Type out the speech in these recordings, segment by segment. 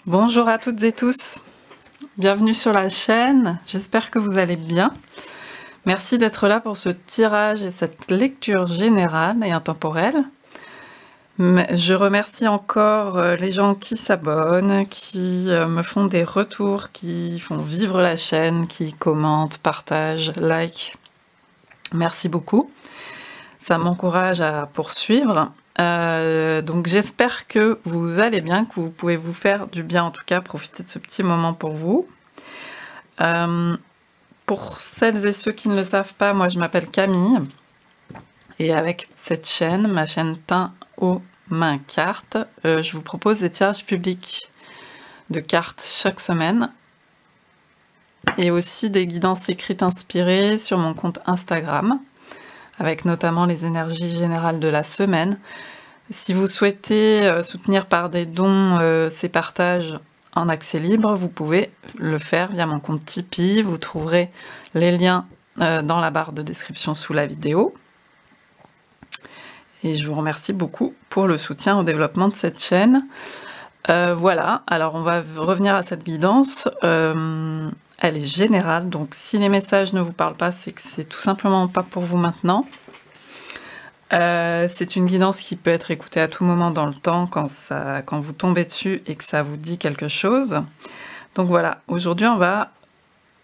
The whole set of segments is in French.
Bonjour à toutes et tous, bienvenue sur la chaîne, j'espère que vous allez bien. Merci d'être là pour ce tirage et cette lecture générale et intemporelle. Je remercie encore les gens qui s'abonnent, qui me font des retours, qui font vivre la chaîne, qui commentent, partagent, like. Merci beaucoup, ça m'encourage à poursuivre. Donc j'espère que vous allez bien, que vous pouvez vous faire du bien, en tout cas profiter de ce petit moment pour vous. Pour celles et ceux qui ne le savent pas, moi je m'appelle Camille et avec cette chaîne, ma chaîne Teint aux mains cartes, je vous propose des tirages publics de cartes chaque semaine et aussi des guidances écrites inspirées sur mon compte Instagram avec notamment les énergies générales de la semaine. Si vous souhaitez soutenir par des dons ces partages en accès libre, vous pouvez le faire via mon compte Tipeee. Vous trouverez les liens dans la barre de description sous la vidéo. Et je vous remercie beaucoup pour le soutien au développement de cette chaîne. Voilà, alors on va revenir à cette guidance. Elle est générale, donc si les messages ne vous parlent pas, c'est que c'est tout simplement pas pour vous maintenant. C'est une guidance qui peut être écoutée à tout moment dans le temps quand vous tombez dessus et que ça vous dit quelque chose. Donc voilà, aujourd'hui on va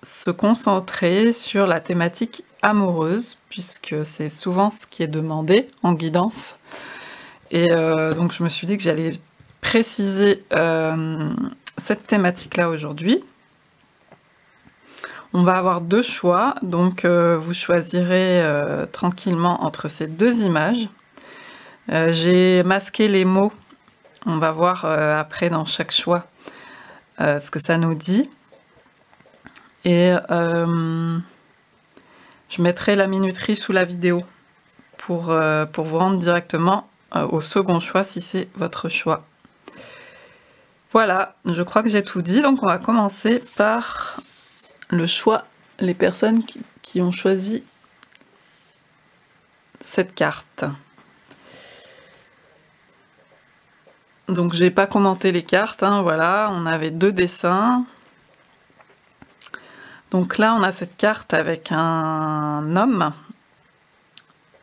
se concentrer sur la thématique amoureuse, puisque c'est souvent ce qui est demandé en guidance. Et donc je me suis dit que j'allais préciser cette thématique-là aujourd'hui. On va avoir deux choix, donc vous choisirez tranquillement entre ces deux images. J'ai masqué les mots, on va voir après dans chaque choix ce que ça nous dit. Et je mettrai la minuterie sous la vidéo pour vous rendre directement au second choix si c'est votre choix. Voilà, je crois que j'ai tout dit, donc on va commencer par le choix, les personnes qui ont choisi cette carte. Donc j'ai pas commenté les cartes, hein, voilà, on avait deux dessins. Donc là on a cette carte avec un homme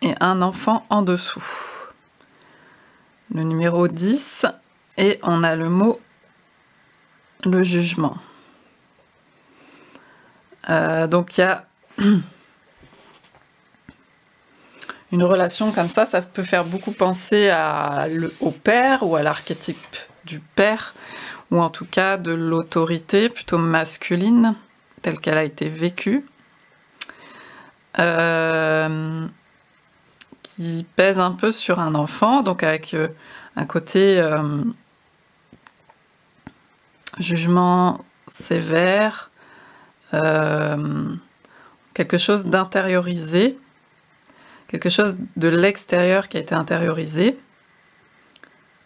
et un enfant en dessous. Le numéro 10 et on a le mot le jugement. Donc il y a une relation comme ça peut faire beaucoup penser au père ou à l'archétype du père, ou en tout cas de l'autorité plutôt masculine, telle qu'elle a été vécue, qui pèse un peu sur un enfant, donc avec un côté jugement sévère, quelque chose d'intériorisé, quelque chose de l'extérieur qui a été intériorisé,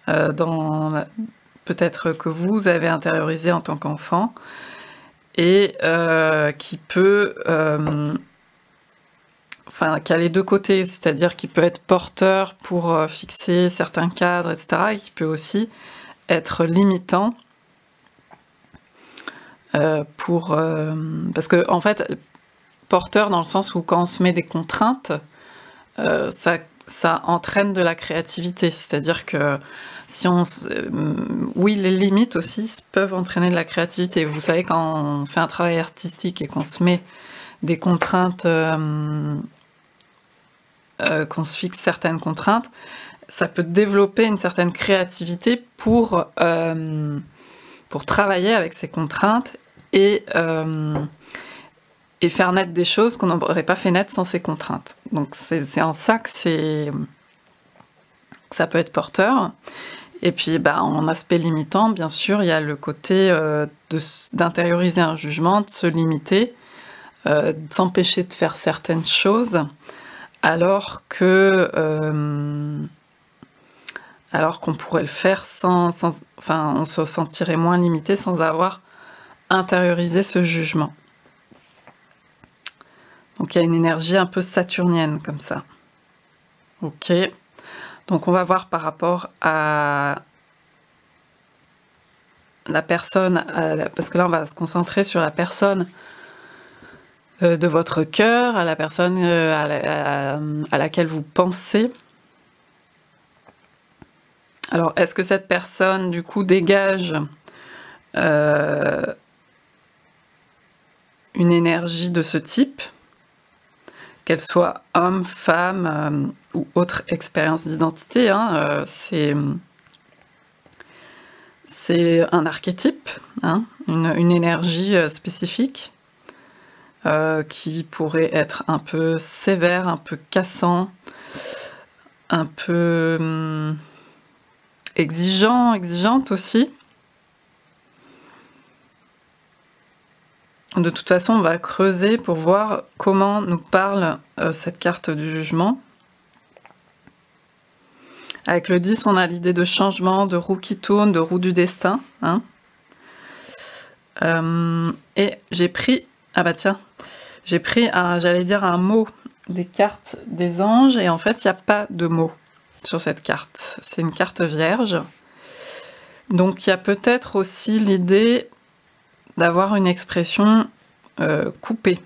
peut-être que vous avez intériorisé en tant qu'enfant, et qui peut, qui a les deux côtés, c'est-à-dire qui peut être porteur pour fixer certains cadres, etc., et qui peut aussi être limitant, parce que en fait porteur dans le sens où quand on se met des contraintes, ça entraîne de la créativité, c'est-à-dire que si oui, les limites aussi peuvent entraîner de la créativité. Vous savez, quand on fait un travail artistique et qu'on se met des contraintes, qu'on se fixe certaines contraintes, ça peut développer une certaine créativité pour travailler avec ces contraintes et faire naître des choses qu'on n'aurait pas fait naître sans ces contraintes. Donc c'est en ça que ça peut être porteur. Et puis en aspect limitant, bien sûr, il y a le côté d'intérioriser un jugement, de se limiter, de s'empêcher de faire certaines choses, alors qu'on pourrait le faire on se sentirait moins limité sans avoir intériorisé ce jugement. Donc il y a une énergie un peu saturnienne comme ça. Ok. Donc on va voir par rapport à la personne, parce que là on va se concentrer sur la personne de votre cœur, à la personne à laquelle vous pensez. Alors, est-ce que cette personne, du coup, dégage une énergie de ce type, qu'elle soit homme, femme ou autre expérience d'identité, hein, c'est un archétype, hein, une énergie spécifique qui pourrait être un peu sévère, un peu cassant, un peu exigeante aussi. De toute façon, on va creuser pour voir comment nous parle cette carte du jugement. Avec le 10, on a l'idée de changement, de roue qui tourne, de roue du destin. Hein. Et j'ai pris... Ah bah tiens, j'ai pris, j'allais dire, un mot des cartes des anges, et en fait, il n'y a pas de mot sur cette carte. C'est une carte vierge. Donc, il y a peut-être aussi l'idée d'avoir une expression coupée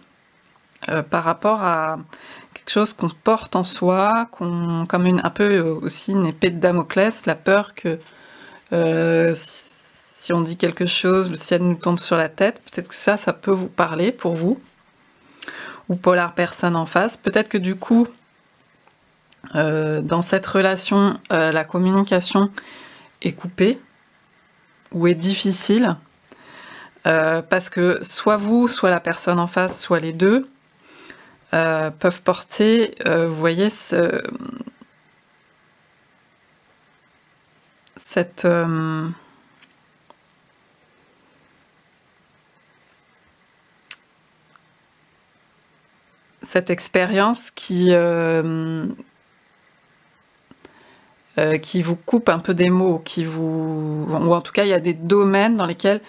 par rapport à quelque chose qu'on porte en soi, comme un peu aussi une épée de Damoclès, la peur que si on dit quelque chose, le ciel nous tombe sur la tête. Peut-être que ça peut vous parler pour vous, ou pour la personne en face. Peut-être que du coup, dans cette relation, la communication est coupée, ou est difficile, parce que soit vous, soit la personne en face, soit les deux, peuvent porter, vous voyez, cette expérience qui vous coupe un peu des mots, ou en tout cas il y a des domaines dans lesquels,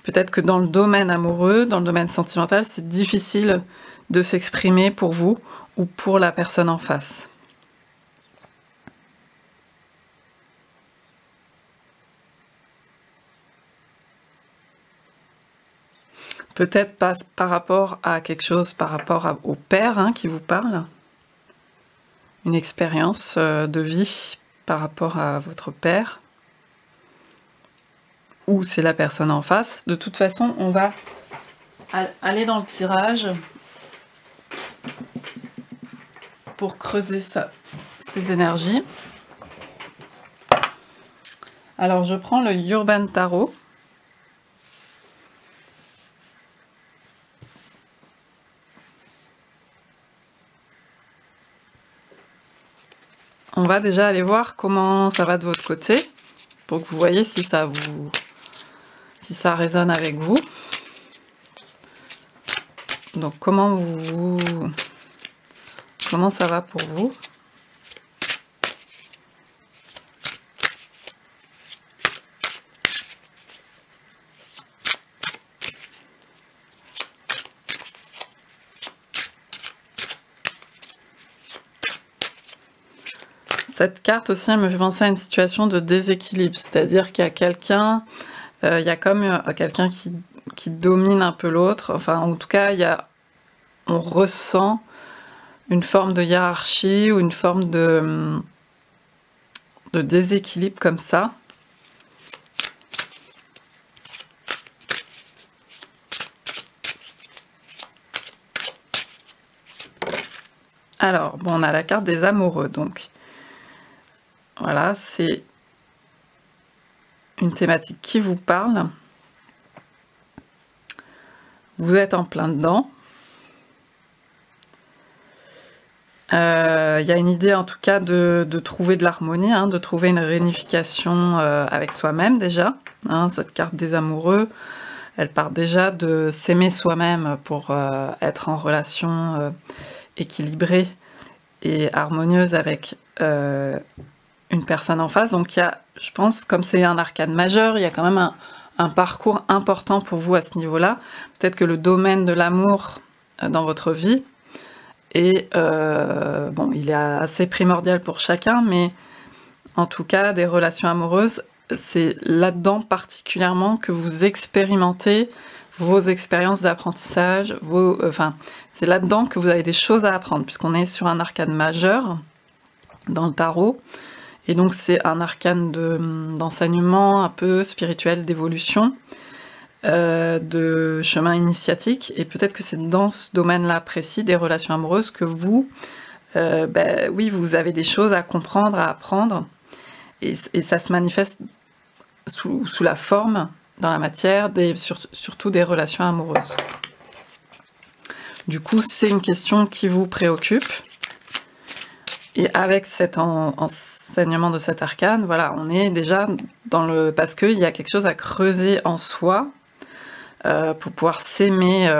peut-être que dans le domaine amoureux, dans le domaine sentimental, c'est difficile de s'exprimer pour vous ou pour la personne en face. Peut-être pas par rapport à quelque chose, par rapport au père hein, qui vous parle, une expérience de vie par rapport à votre père, ou c'est la personne en face. De toute façon, on va aller dans le tirage pour creuser ces énergies. Alors, je prends le Urban Tarot. On va déjà aller voir comment ça va de votre côté, pour que vous voyez si ça résonne avec vous. Donc comment ça va pour vous? Cette carte aussi, elle me fait penser à une situation de déséquilibre, c'est-à-dire qu'il y a quelqu'un, il y a comme quelqu'un qui domine un peu l'autre, enfin en tout cas, on ressent une forme de hiérarchie ou une forme de déséquilibre comme ça. Alors, bon, on a la carte des amoureux, donc voilà, c'est une thématique qui vous parle. Vous êtes en plein dedans. Il y a une idée en tout cas de trouver de l'harmonie, hein, de trouver une réunification avec soi-même déjà. Hein, cette carte des amoureux, elle part déjà de s'aimer soi-même pour être en relation équilibrée et harmonieuse avec une personne en face. Donc il y a, je pense, comme c'est un arcane majeur, il y a quand même un parcours important pour vous à ce niveau-là. Peut-être que le domaine de l'amour dans votre vie est, bon, il est assez primordial pour chacun, mais en tout cas, des relations amoureuses c'est là-dedans particulièrement que vous expérimentez vos expériences d'apprentissage, enfin, c'est là-dedans que vous avez des choses à apprendre, puisqu'on est sur un arcane majeur dans le tarot, et donc c'est un arcane d'enseignement un peu spirituel, d'évolution, de chemin initiatique, et peut-être que c'est dans ce domaine-là précis des relations amoureuses que vous, oui, vous avez des choses à comprendre, à apprendre, et ça se manifeste sous la forme, dans la matière, surtout des relations amoureuses. Du coup, c'est une question qui vous préoccupe. Et avec cet enseignement de cet arcane, voilà, on est déjà dans le... Parce qu'il y a quelque chose à creuser en soi pour pouvoir s'aimer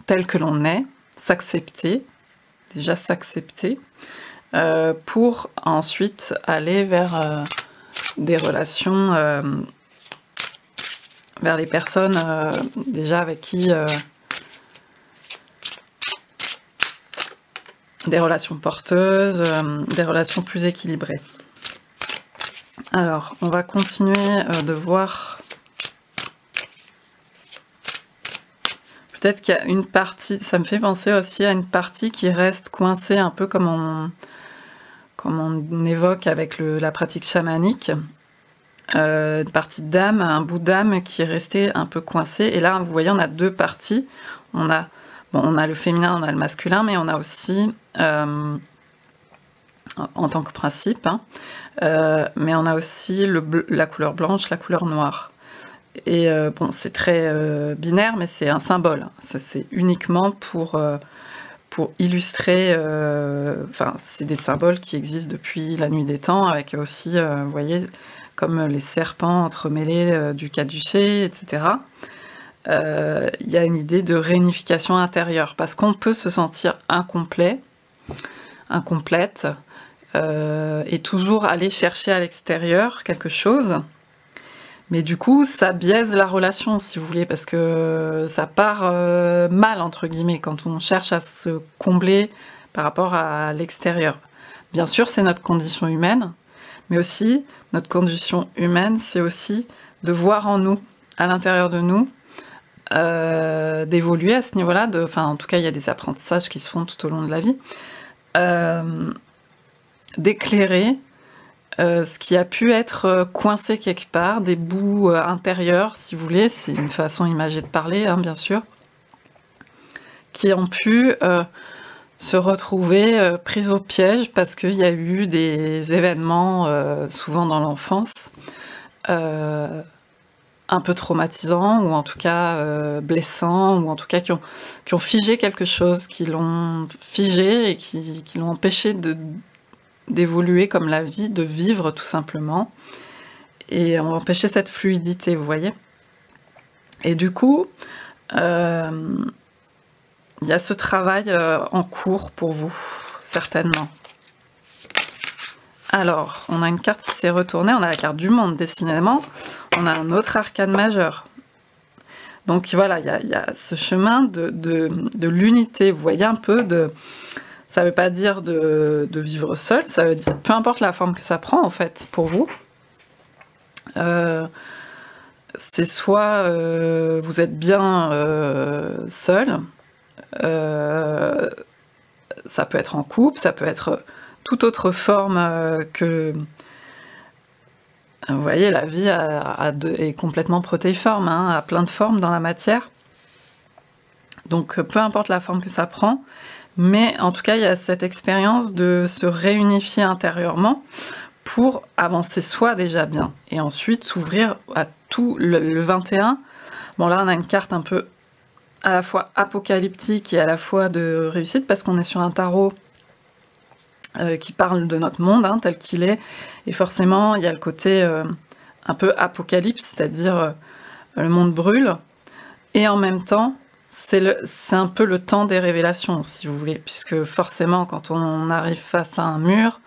tel que l'on est, s'accepter, déjà s'accepter, pour ensuite aller vers des relations... vers les personnes déjà avec qui des relations porteuses, des relations plus équilibrées. Alors, on va continuer de voir. Peut-être qu'il y a une partie, ça me fait penser aussi à une partie qui reste coincée, un peu comme on évoque avec la pratique chamanique. Une partie d'âme, un bout d'âme qui est resté un peu coincé. Et là, vous voyez, on a deux parties. On a le féminin, on a le masculin, mais on a aussi, en tant que principe, hein, mais on a aussi la couleur blanche, la couleur noire. Et bon, c'est très binaire, mais c'est un symbole. C'est uniquement pour illustrer, enfin, c'est des symboles qui existent depuis la nuit des temps, avec aussi, vous voyez, comme les serpents entremêlés du caducée, etc. Il y a une idée de réunification intérieure, parce qu'on peut se sentir incomplet, incomplète, et toujours aller chercher à l'extérieur quelque chose, mais du coup, ça biaise la relation, si vous voulez, parce que ça part mal, entre guillemets, quand on cherche à se combler par rapport à l'extérieur. Bien sûr, c'est notre condition humaine, mais aussi, notre condition humaine, c'est aussi de voir en nous, à l'intérieur de nous, d'évoluer à ce niveau-là. Enfin, en tout cas, il y a des apprentissages qui se font tout au long de la vie. D'éclairer ce qui a pu être coincé quelque part, des bouts intérieurs, si vous voulez, c'est une façon imagée de parler, hein, bien sûr, qui ont pu... se retrouver prise au piège parce qu'il y a eu des événements, souvent dans l'enfance, un peu traumatisants, ou en tout cas blessants, ou en tout cas qui ont figé quelque chose, qui l'ont figé et qui l'ont empêché d'évoluer comme la vie, de vivre tout simplement, et ont empêché cette fluidité, vous voyez. Et du coup... il y a ce travail en cours pour vous, certainement. Alors, on a une carte qui s'est retournée, on a la carte du monde, décidément. On a un autre arcane majeur. Donc voilà, il y a ce chemin de l'unité. Vous voyez un peu de... Ça ne veut pas dire de vivre seul, ça veut dire... Peu importe la forme que ça prend, en fait, pour vous. C'est soit vous êtes bien seul... ça peut être en couple, ça peut être toute autre forme que... Vous voyez, la vie est complètement protéiforme, hein, a plein de formes dans la matière. Donc peu importe la forme que ça prend, mais en tout cas, il y a cette expérience de se réunifier intérieurement pour avancer soi déjà bien, et ensuite s'ouvrir à tout le 21. Bon là, on a une carte un peu à la fois apocalyptique et à la fois de réussite, parce qu'on est sur un tarot qui parle de notre monde, hein, tel qu'il est, et forcément il y a le côté un peu apocalypse, c'est-à-dire le monde brûle, et en même temps c'est un peu le temps des révélations, si vous voulez, puisque forcément quand on arrive face à un mur,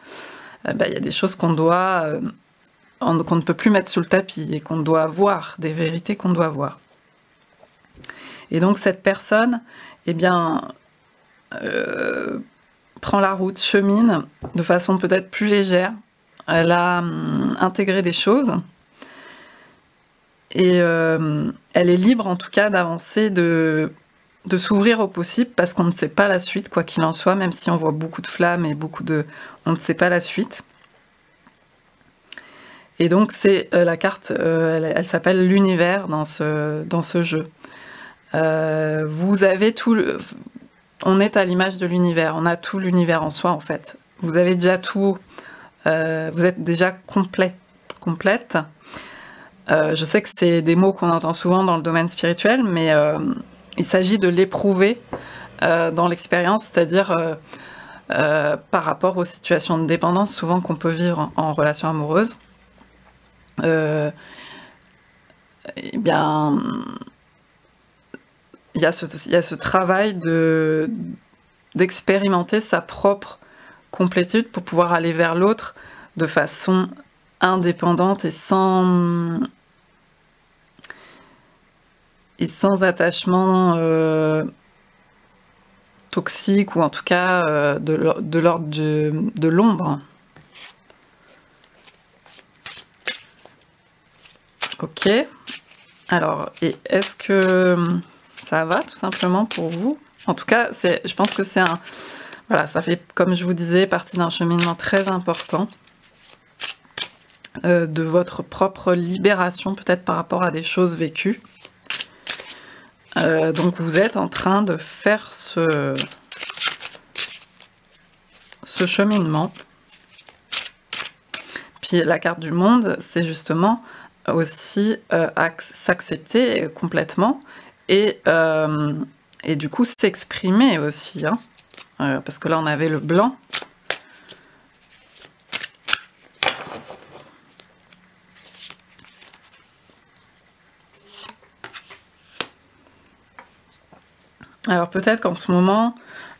il y a des choses qu'on ne peut plus mettre sous le tapis, et qu'on doit voir, des vérités qu'on doit voir. Et donc cette personne, eh bien, prend la route, chemine de façon peut-être plus légère, elle a intégré des choses. Et elle est libre en tout cas d'avancer, de s'ouvrir au possible, parce qu'on ne sait pas la suite, quoi qu'il en soit, même si on voit beaucoup de flammes et on ne sait pas la suite. Et donc c'est la carte, elle s'appelle l'univers dans ce jeu. Vous avez on est à l'image de l'univers, on a tout l'univers en soi en fait. Vous avez déjà tout, vous êtes déjà complète. Je sais que c'est des mots qu'on entend souvent dans le domaine spirituel, mais il s'agit de l'éprouver dans l'expérience, c'est-à-dire par rapport aux situations de dépendance souvent qu'on peut vivre en relation amoureuse. Eh bien, il y a ce travail d'expérimenter sa propre complétude pour pouvoir aller vers l'autre de façon indépendante et sans attachement toxique, ou en tout cas de l'ordre de l'ombre. Ok. Alors, et est-ce que ça va tout simplement pour vous? En tout cas, je pense que c'est voilà, ça fait, comme je vous disais, partie d'un cheminement très important de votre propre libération, peut-être par rapport à des choses vécues. Donc vous êtes en train de faire ce cheminement. Puis la carte du monde, c'est justement aussi s'accepter complètement et du coup s'exprimer aussi, hein, parce que là on avait le blanc. Alors peut-être qu'en ce moment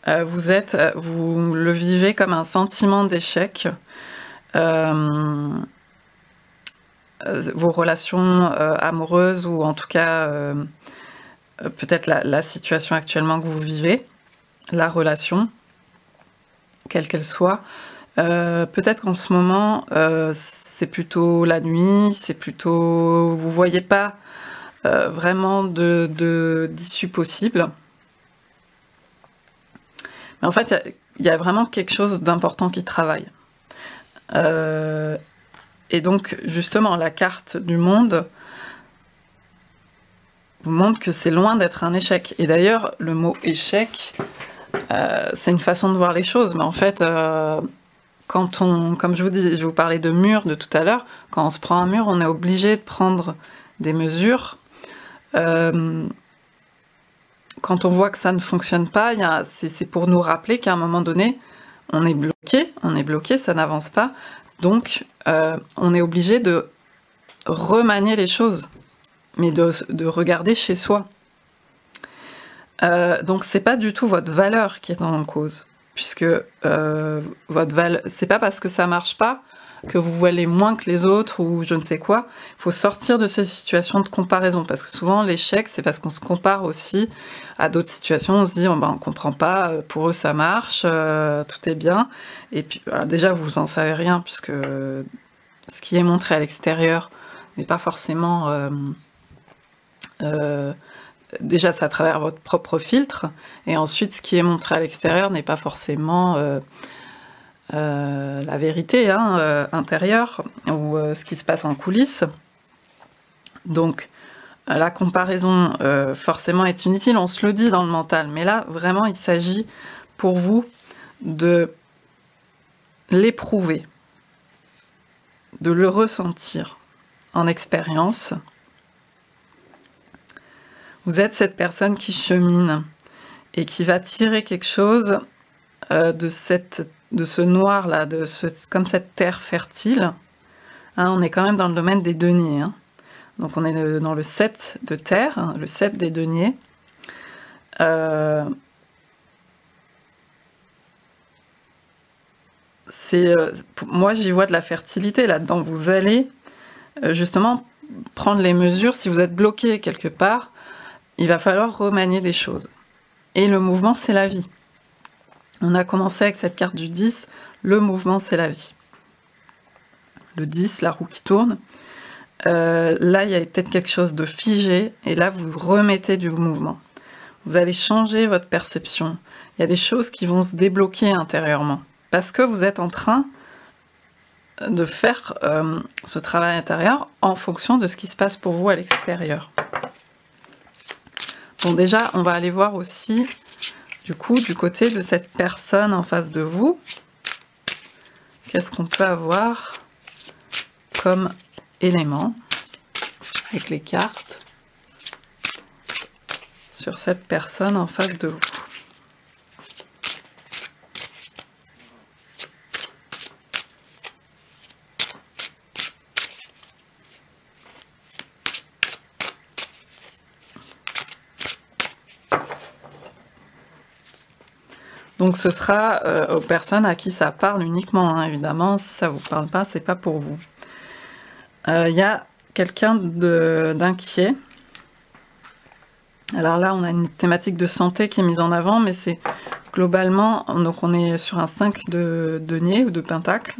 vous le vivez comme un sentiment d'échec. Vos relations amoureuses, ou en tout cas peut-être la situation actuellement que vous vivez, la relation, quelle qu'elle soit. Peut-être qu'en ce moment c'est plutôt la nuit, vous voyez pas vraiment d'issue possible. Mais en fait, il y a vraiment quelque chose d'important qui travaille. Et donc, justement, la carte du monde vous montre que c'est loin d'être un échec. Et d'ailleurs, le mot échec, c'est une façon de voir les choses. Mais en fait, comme je vous dis, je vous parlais de mur de tout à l'heure, quand on se prend un mur, on est obligé de prendre des mesures. Quand on voit que ça ne fonctionne pas, c'est pour nous rappeler qu'à un moment donné, on est bloqué, ça n'avance pas. Donc, on est obligé de remanier les choses, mais de regarder chez soi. Donc, c'est pas du tout votre valeur qui est en cause, puisque votre valeur, c'est pas parce que ça marche pas que vous valez moins que les autres ou je ne sais quoi. Il faut sortir de ces situations de comparaison, parce que souvent l'échec, c'est parce qu'on se compare aussi à d'autres situations. On se dit, on comprend pas, pour eux ça marche, tout est bien. Et puis déjà, vous en savez rien, puisque ce qui est montré à l'extérieur n'est pas forcément... déjà, c'est à travers votre propre filtre, et ensuite, ce qui est montré à l'extérieur n'est pas forcément... la vérité intérieure, ou ce qui se passe en coulisses. Donc la comparaison forcément est inutile, on se le dit dans le mental, mais là vraiment il s'agit pour vous de l'éprouver, de le ressentir en expérience. Vous êtes cette personne qui chemine et qui va tirer quelque chose de ce noir-là, comme cette terre fertile. Hein, on est quand même dans le domaine des deniers. Hein. Donc on est dans le 7 de terre, hein, le 7 des deniers. Moi, j'y vois de la fertilité là-dedans. Vous allez justement prendre les mesures. Si vous êtes bloqué quelque part, il va falloir remanier des choses. Et le mouvement, c'est la vie. On a commencé avec cette carte du 10, le mouvement c'est la vie. le 10, la roue qui tourne. Là, il y a peut-être quelque chose de figé, et là, vous remettez du mouvement. Vous allez changer votre perception. Il y a des choses qui vont se débloquer intérieurement, parce que vous êtes en train de faire ce travail intérieur en fonction de ce qui se passe pour vous à l'extérieur. Bon, déjà, on va aller voir aussi, du coup, du côté de cette personne en face de vous. Qu'est-ce qu'on peut avoir comme élément avec les cartes sur cette personne en face de vous. Donc ce sera aux personnes à qui ça parle uniquement, hein, évidemment. Si ça vous parle pas, c'est pas pour vous. Il y a quelqu'un d'inquiet. Alors là, on a une thématique de santé qui est mise en avant, mais c'est globalement, donc on est sur un 5 de denier ou de pentacle,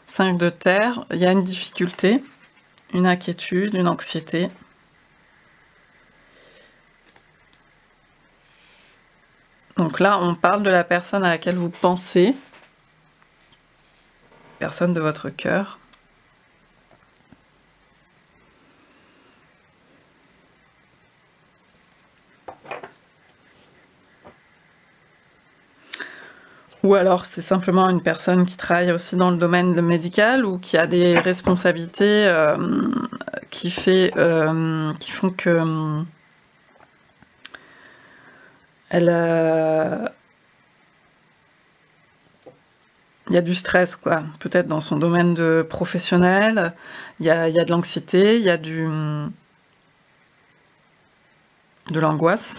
5 de terre. Il y a une difficulté, une inquiétude, une anxiété. Donc là, on parle de la personne à laquelle vous pensez, personne de votre cœur. Ou alors c'est simplement une personne qui travaille aussi dans le domaine médical ou qui a des responsabilités qui font que il y a du stress, quoi. Peut-être dans son domaine de professionnel, il y a de l'anxiété, il y a de l'angoisse.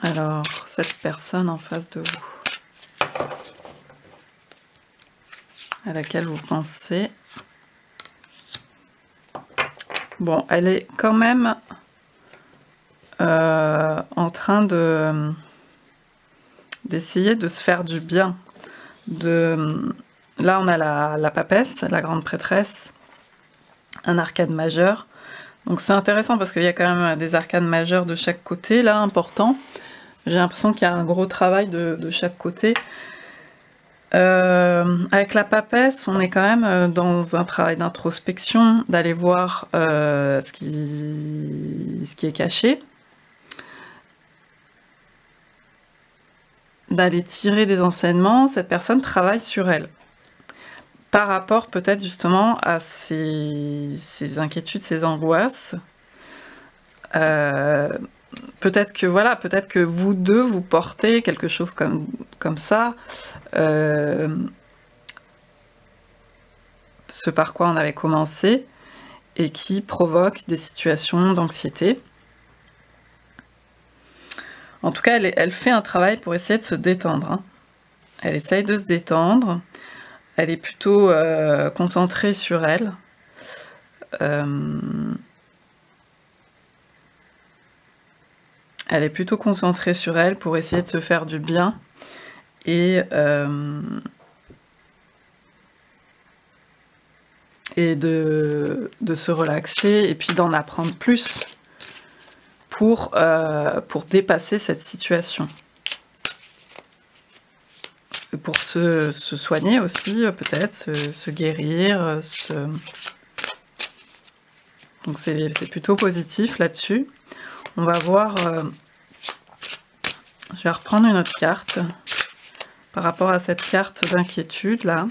Alors, cette personne en face de vous, à laquelle vous pensez, bon, elle est quand même en train d'essayer de se faire du bien. Là, on a la papesse, la grande prêtresse, un arcane majeur. Donc c'est intéressant parce qu'il y a quand même des arcanes majeurs de chaque côté, là, important. J'ai l'impression qu'il y a un gros travail de chaque côté. Avec la papesse, on est quand même dans un travail d'introspection, d'aller voir ce qui est caché, d'aller tirer des enseignements. Cette personne travaille sur elle, par rapport peut-être justement à ses inquiétudes, ses angoisses. Peut-être que voilà, peut-être que vous deux vous portez quelque chose comme ça, ce par quoi on avait commencé, et qui provoque des situations d'anxiété. En tout cas, elle fait un travail pour essayer de se détendre, hein. Elle essaye de se détendre. Elle est plutôt concentrée sur elle. Elle est plutôt concentrée sur elle pour essayer de se faire du bien et de se relaxer et puis d'en apprendre plus pour dépasser cette situation. Pour se soigner aussi, peut-être, se guérir. Donc c'est plutôt positif là-dessus. On va voir, je vais reprendre une autre carte par rapport à cette carte d'inquiétude là.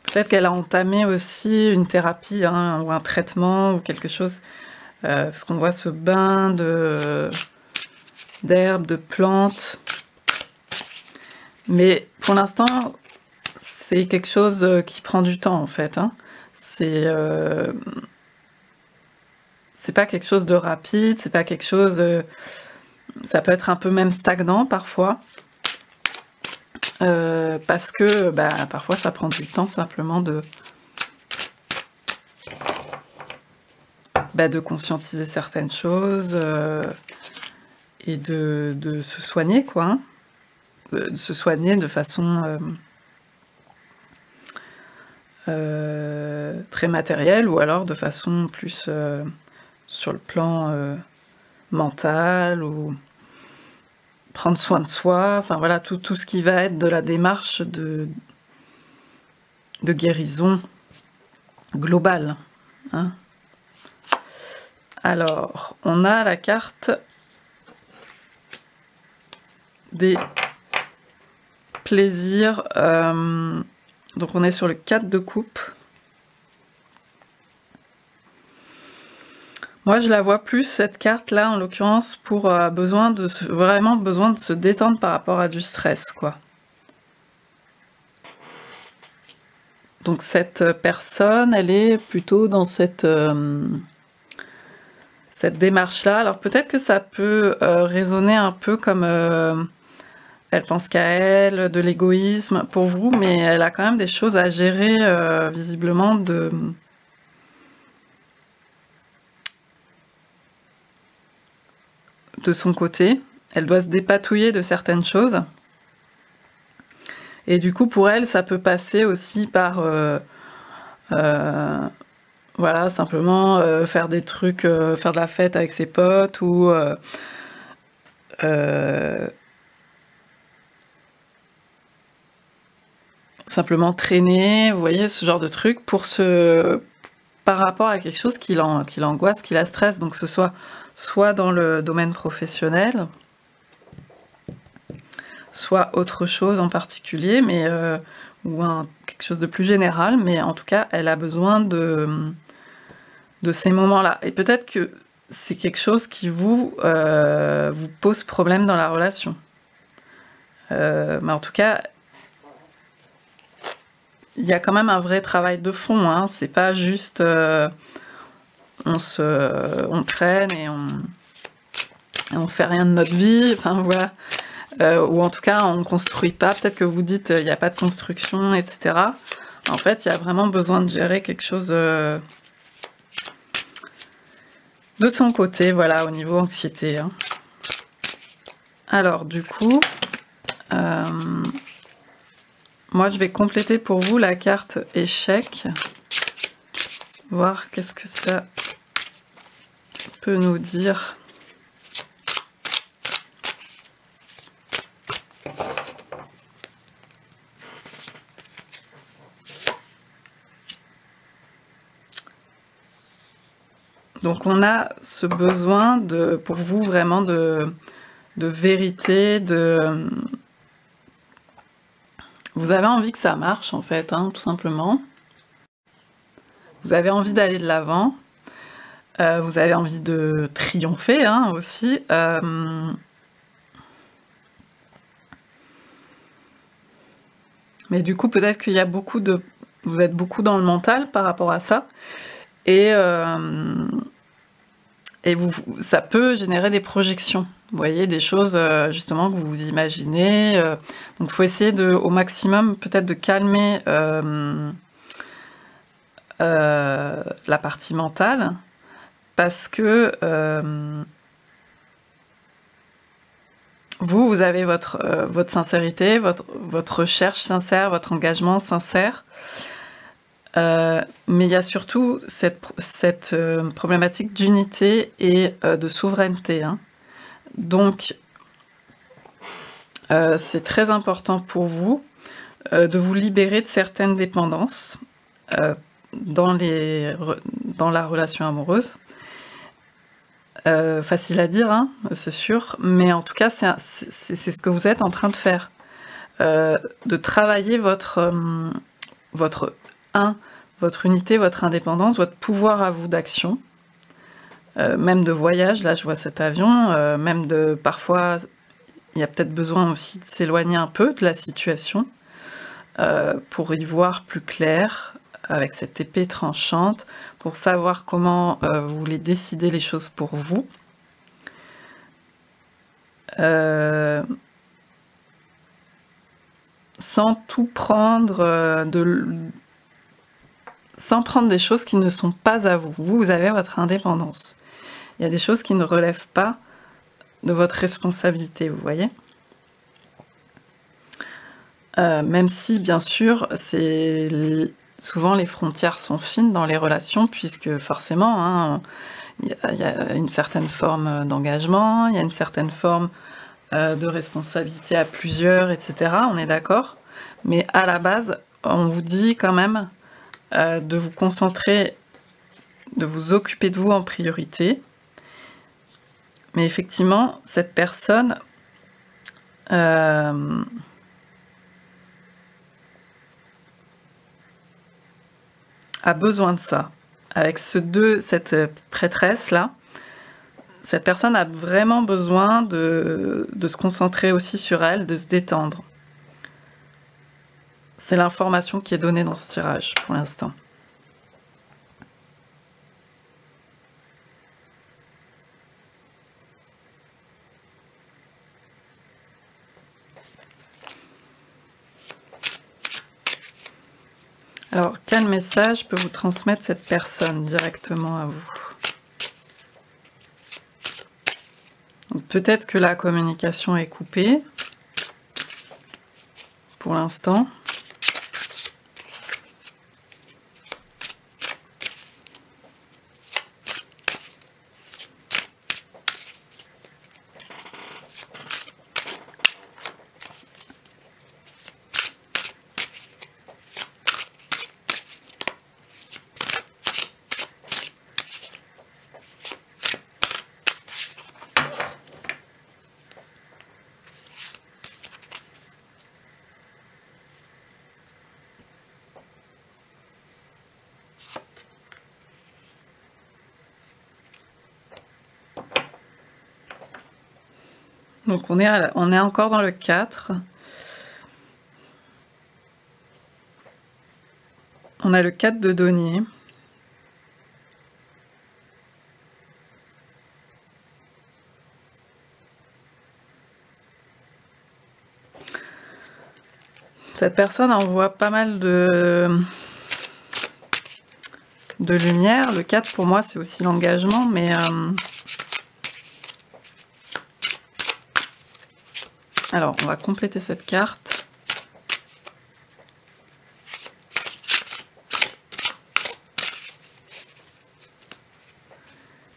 Peut-être qu'elle a entamé aussi une thérapie, hein, ou un traitement ou quelque chose, parce qu'on voit ce bain d'herbes, de plantes. Mais pour l'instant, c'est quelque chose qui prend du temps en fait, hein. C'est pas quelque chose de rapide, c'est pas quelque chose... ça peut être un peu même stagnant parfois. parce que parfois ça prend du temps simplement de conscientiser certaines choses et de se soigner, quoi, hein. De se soigner de façon très matérielle, ou alors de façon plus sur le plan mental, ou prendre soin de soi, enfin voilà, tout ce qui va être de la démarche de guérison globale, hein. Alors, on a la carte des plaisirs, donc on est sur le 4 de coupe. Moi, je la vois plus, cette carte-là, en l'occurrence, pour vraiment besoin de se détendre par rapport à du stress, quoi. Donc cette personne, elle est plutôt dans cette démarche-là. Alors peut-être que ça peut résonner un peu comme elle pense qu'à elle, de l'égoïsme pour vous, mais elle a quand même des choses à gérer visiblement de son côté. Elle doit se dépatouiller de certaines choses. Et du coup, pour elle, ça peut passer aussi par voilà, simplement faire des trucs, faire de la fête avec ses potes, ou simplement traîner, vous voyez, ce genre de truc, par rapport à quelque chose qui l'angoisse, qui la stresse, donc que ce soit dans le domaine professionnel, soit autre chose en particulier, mais ou quelque chose de plus général, mais en tout cas, elle a besoin de ces moments-là. Et peut-être que c'est quelque chose qui vous pose problème dans la relation. Mais en tout cas, il y a quand même un vrai travail de fond, hein. C'est pas juste on traîne et on fait rien de notre vie, enfin voilà. Ou en tout cas on ne construit pas, peut-être que vous dites il n'y a pas de construction, etc. En fait, il y a vraiment besoin de gérer quelque chose de son côté, voilà, au niveau anxiété, hein. Alors du coup, moi je vais compléter pour vous la carte échec, voir qu'est-ce que ça peut nous dire. Donc on a ce besoin pour vous vraiment de vérité, vous avez envie que ça marche en fait, hein, tout simplement. Vous avez envie d'aller de l'avant, vous avez envie de triompher, hein, aussi. Mais du coup peut-être qu'il y a vous êtes beaucoup dans le mental par rapport à ça, et ça peut générer des projections, vous voyez, des choses justement que vous vous imaginez. Donc il faut essayer au maximum peut-être de calmer la partie mentale, parce que vous avez votre sincérité, votre recherche sincère, votre engagement sincère. Mais il y a surtout cette problématique d'unité et de souveraineté, hein. Donc, c'est très important pour vous de vous libérer de certaines dépendances dans la relation amoureuse. Facile à dire, hein, c'est sûr, mais en tout cas, c'est ce que vous êtes en train de faire. De travailler votre unité, votre indépendance, votre pouvoir à vous d'action, même de voyage. Là je vois cet avion, même parfois il y a peut-être besoin aussi de s'éloigner un peu de la situation pour y voir plus clair, avec cette épée tranchante, pour savoir comment vous voulez décider les choses pour vous. sans tout prendre, sans prendre des choses qui ne sont pas à vous. Vous avez votre indépendance. Il y a des choses qui ne relèvent pas de votre responsabilité, vous voyez. Même si, bien sûr, souvent les frontières sont fines dans les relations, puisque forcément, hein, il y a une certaine forme d'engagement, il y a une certaine forme de responsabilité à plusieurs, etc. On est d'accord. Mais à la base, on vous dit quand même de vous concentrer, de vous occuper de vous en priorité. Mais effectivement, cette personne a besoin de ça. Avec cette prêtresse-là, cette personne a vraiment besoin de se concentrer aussi sur elle, de se détendre. C'est l'information qui est donnée dans ce tirage pour l'instant. Alors, quel message peut vous transmettre cette personne directement à vous? Peut-être que la communication est coupée pour l'instant. Donc on est encore dans le 4. On a le 4 de denier. Cette personne envoie pas mal de lumière. Le 4 pour moi c'est aussi l'engagement, mais alors on va compléter cette carte.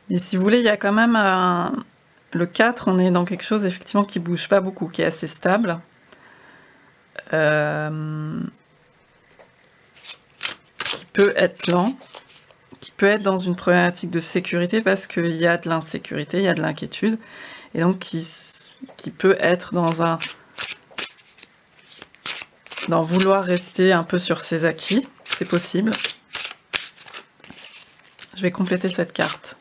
Et si vous voulez, il y a quand même le 4, on est dans quelque chose effectivement qui bouge pas beaucoup, qui est assez stable. Qui peut être lent, qui peut être dans une problématique de sécurité parce qu'il y a de l'insécurité, il y a de l'inquiétude, et donc qui peut être dans vouloir rester un peu sur ses acquis, c'est possible. Je vais compléter cette carte.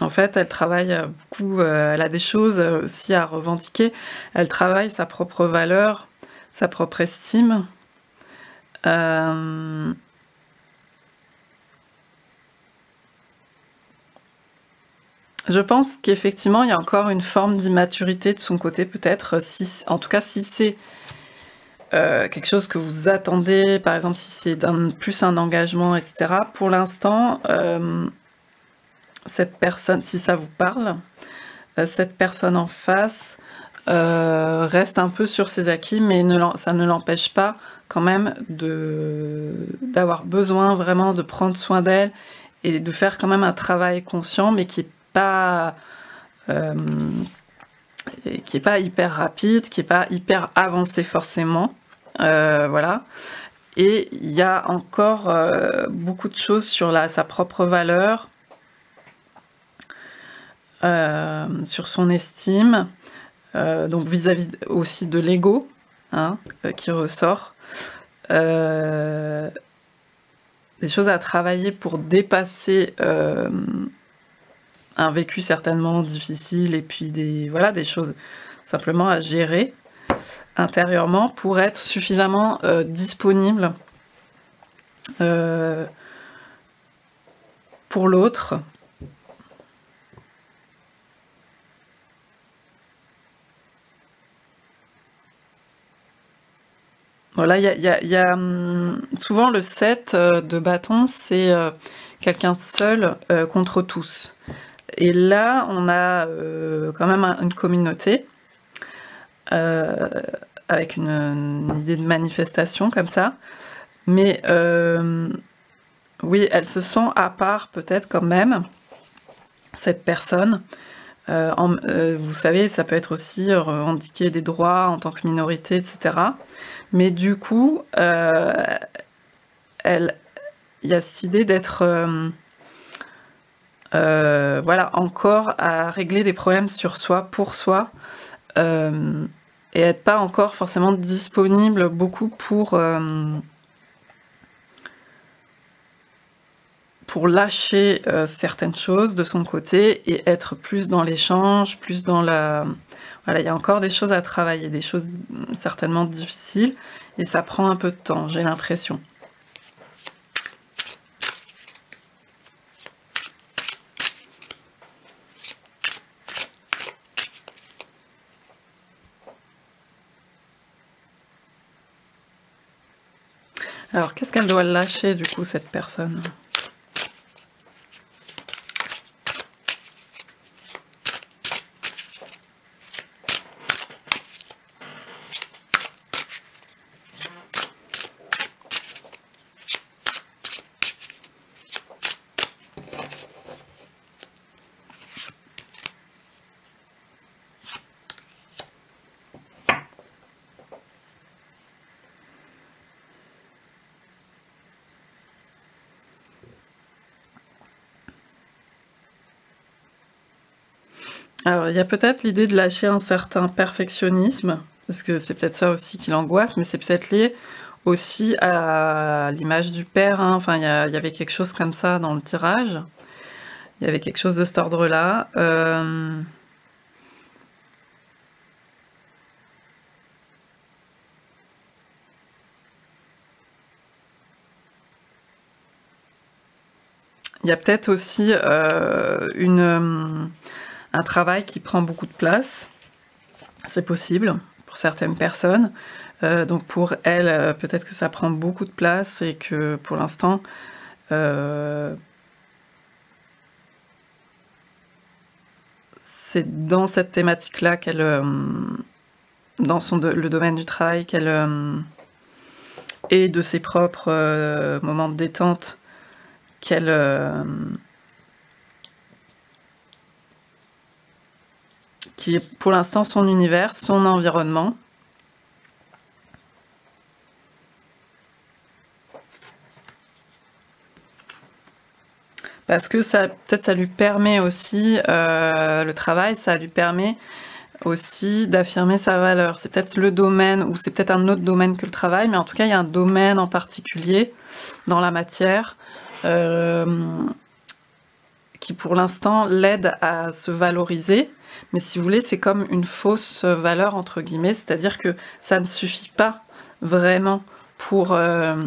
En fait, elle travaille beaucoup, elle a des choses aussi à revendiquer. Elle travaille sa propre valeur, sa propre estime. Je pense qu'effectivement, il y a encore une forme d'immaturité de son côté, peut-être. En tout cas, si c'est quelque chose que vous attendez, par exemple, si c'est plus un engagement, etc. Pour l'instant, cette personne, si ça vous parle, cette personne en face reste un peu sur ses acquis, mais ça ne l'empêche pas quand même d'avoir besoin vraiment de prendre soin d'elle et de faire quand même un travail conscient, mais qui n'est pas hyper rapide, qui n'est pas hyper avancé forcément. Voilà. Et il y a encore beaucoup de choses sur sa propre valeur, sur son estime, donc vis-à-vis aussi de l'ego, hein, qui ressort. Des choses à travailler pour dépasser un vécu certainement difficile, et puis des choses simplement à gérer intérieurement pour être suffisamment pour l'autre. Voilà, il y a souvent le 7 de bâton, c'est quelqu'un seul contre tous. Et là, on a quand même une communauté avec une idée de manifestation comme ça. Mais oui, elle se sent à part peut-être quand même, cette personne. Vous savez, ça peut être aussi revendiquer des droits en tant que minorité, etc. Mais du coup, il y a cette idée d'être voilà, encore à régler des problèmes sur soi, pour soi, et être pas encore forcément disponible beaucoup pour lâcher certaines choses de son côté et être plus dans l'échange, plus dans la... Voilà, il y a encore des choses à travailler, des choses certainement difficiles, et ça prend un peu de temps, j'ai l'impression. Alors, qu'est-ce qu'elle doit lâcher, du coup, cette personne ? Alors, il y a peut-être l'idée de lâcher un certain perfectionnisme, parce que c'est peut-être ça aussi qui l'angoisse, mais c'est peut-être lié aussi à l'image du père, hein. Enfin, il y avait quelque chose comme ça dans le tirage. Il y avait quelque chose de cet ordre-là. Il y a peut-être aussi un travail qui prend beaucoup de place. C'est possible pour certaines personnes. Donc pour elle, peut-être que ça prend beaucoup de place et que pour l'instant, c'est dans cette thématique-là qu'elle, dans le domaine du travail, qu'elle et de ses propres moments de détente, qu'elle qui est pour l'instant son univers, son environnement. Parce que ça, peut-être ça lui permet aussi, le travail, ça lui permet aussi d'affirmer sa valeur. C'est peut-être le domaine, ou c'est peut-être un autre domaine que le travail, mais en tout cas, il y a un domaine en particulier dans la matière qui, pour l'instant, l'aide à se valoriser. Mais si vous voulez, c'est comme une fausse valeur, entre guillemets, c'est-à-dire que ça ne suffit pas vraiment pour... ça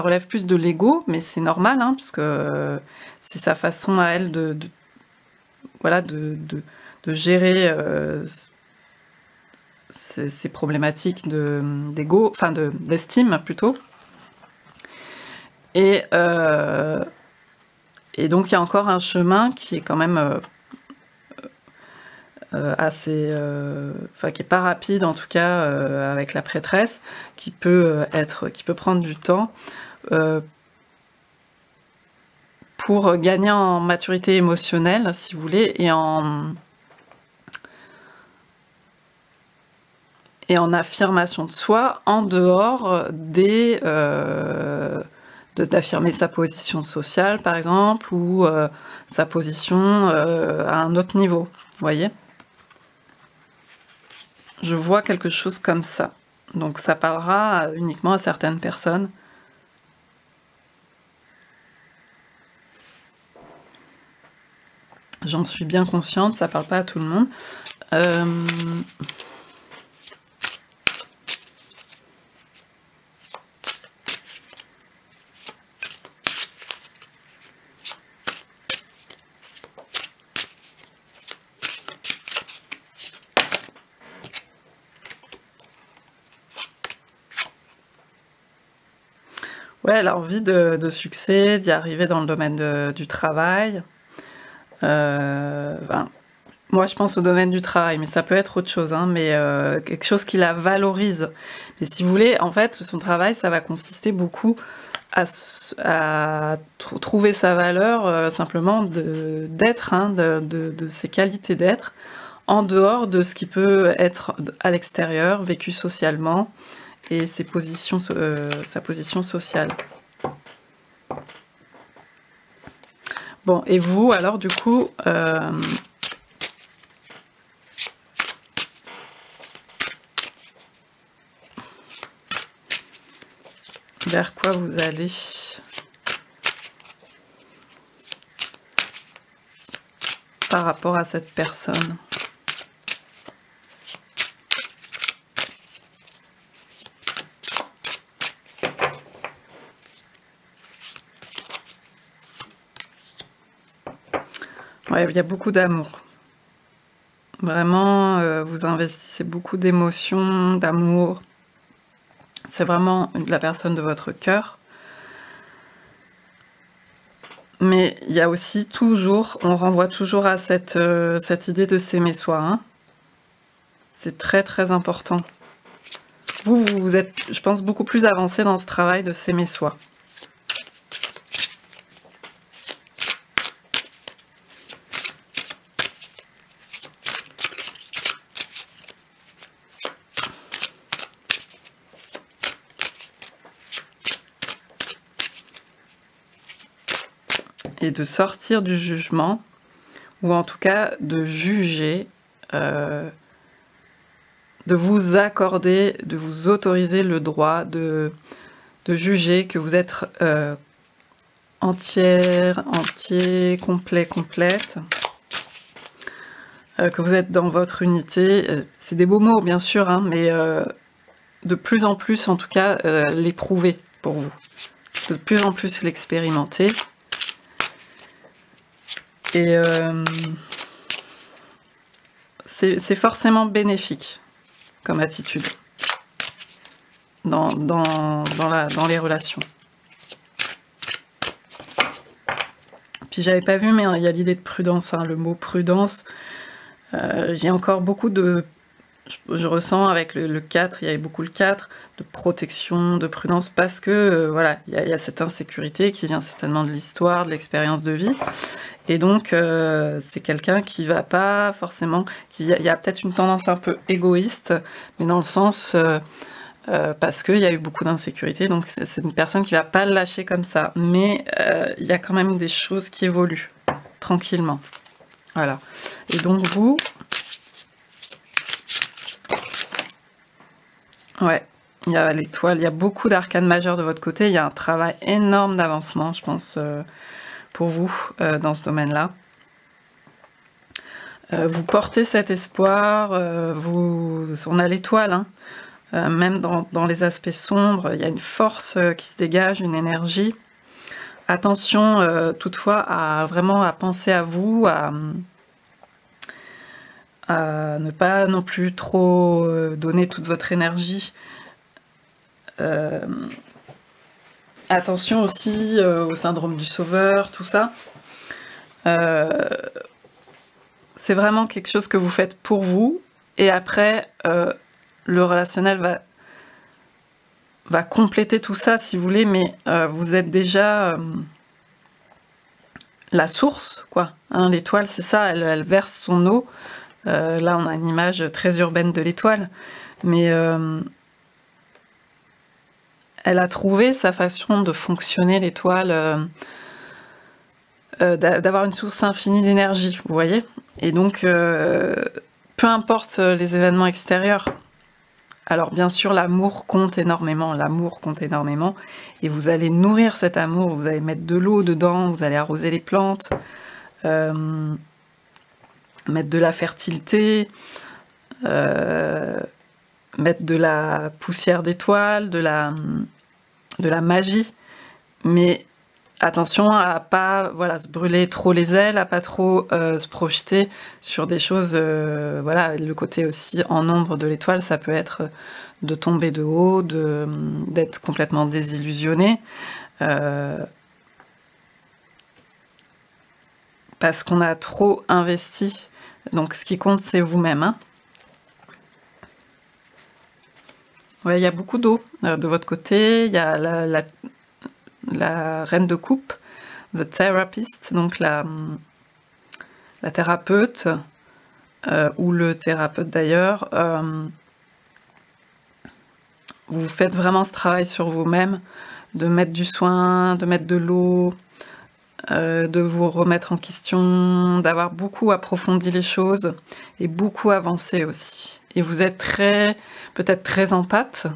relève plus de l'ego, mais c'est normal, hein, parce que c'est sa façon à elle voilà, de gérer ces problématiques d'ego, enfin d'estime plutôt. Et donc il y a encore un chemin qui est quand même assez, enfin qui est pas rapide en tout cas avec la prêtresse, qui peut prendre du temps pour gagner en maturité émotionnelle, si vous voulez, et en affirmation de soi, en dehors d'affirmer sa position sociale, par exemple, ou sa position à un autre niveau, vous voyez ? Je vois quelque chose comme ça. Donc ça parlera uniquement à certaines personnes. J'en suis bien consciente, ça parle pas à tout le monde. Ouais, elle a envie de succès, d'y arriver dans le domaine du travail. Ben, moi, je pense au domaine du travail, mais ça peut être autre chose, hein, mais quelque chose qui la valorise. Mais si vous voulez, en fait, son travail, ça va consister beaucoup à trouver sa valeur simplement d'être, hein, de ses qualités d'être, en dehors de ce qui peut être à l'extérieur, vécu socialement, et sa position sociale. Bon, et vous, alors, du coup, vers quoi vous allez? Par rapport à cette personne. Ouais, il y a beaucoup d'amour. Vraiment, vous investissez beaucoup d'émotions, d'amour. C'est vraiment la personne de votre cœur. Mais il y a aussi toujours, on renvoie toujours à cette idée de s'aimer soi. Hein. C'est très très important. Vous êtes, je pense, beaucoup plus avancé dans ce travail de s'aimer soi. Et de sortir du jugement, ou en tout cas de juger, de vous accorder, de vous autoriser le droit de juger que vous êtes entière, entier, complet, complète, que vous êtes dans votre unité. C'est des beaux mots, bien sûr, hein, mais de plus en plus, en tout cas, l'éprouver pour vous. De plus en plus l'expérimenter. Et c'est forcément bénéfique comme attitude dans les relations. Puis j'avais pas vu, mais il y a l'idée de prudence, hein, le mot prudence. J'ai encore beaucoup de... Je ressens avec le 4, il y avait beaucoup le 4, de protection, de prudence, parce que voilà, il y a cette insécurité qui vient certainement de l'histoire, de l'expérience de vie. Et donc, c'est quelqu'un qui va pas forcément... Il y a peut-être une tendance un peu égoïste, mais dans le sens... parce qu'il y a eu beaucoup d'insécurité, donc c'est une personne qui va pas le lâcher comme ça. Mais il y a quand même des choses qui évoluent, tranquillement. Voilà. Et donc vous... Ouais, il y a l'étoile, il y a beaucoup d'arcanes majeures de votre côté, il y a un travail énorme d'avancement, je pense, pour vous, dans ce domaine-là. Vous portez cet espoir, on a l'étoile, hein, même dans les aspects sombres, il y a une force qui se dégage, une énergie. Attention, toutefois, à penser à vous, à ne pas non plus trop donner toute votre énergie. Attention aussi au syndrome du sauveur, tout ça. C'est vraiment quelque chose que vous faites pour vous, et après, le relationnel va compléter tout ça, si vous voulez, mais vous êtes déjà la source, quoi. Hein, l'étoile, c'est ça, elle verse son eau. Là, on a une image très urbaine de l'étoile, mais elle a trouvé sa façon de fonctionner, l'étoile, d'avoir une source infinie d'énergie, vous voyez. Et donc, peu importe les événements extérieurs, alors bien sûr, l'amour compte énormément, et vous allez nourrir cet amour, vous allez mettre de l'eau dedans, vous allez arroser les plantes, mettre de la fertilité, mettre de la poussière d'étoile, de la magie, mais attention à pas voilà, se brûler trop les ailes, à pas trop se projeter sur des choses. Voilà, le côté aussi en ombre de l'étoile, ça peut être de tomber de haut, d'être complètement désillusionné. Parce qu'on a trop investi. Donc ce qui compte, c'est vous-même. Hein. Ouais, il y a beaucoup d'eau de votre côté. Il y a la reine de coupe, the therapist, donc la thérapeute, ou le thérapeute d'ailleurs. Vous faites vraiment ce travail sur vous-même, de mettre du soin, de mettre de l'eau, de vous remettre en question, d'avoir beaucoup approfondi les choses et beaucoup avancé aussi. Et vous êtes peut-être très empathe,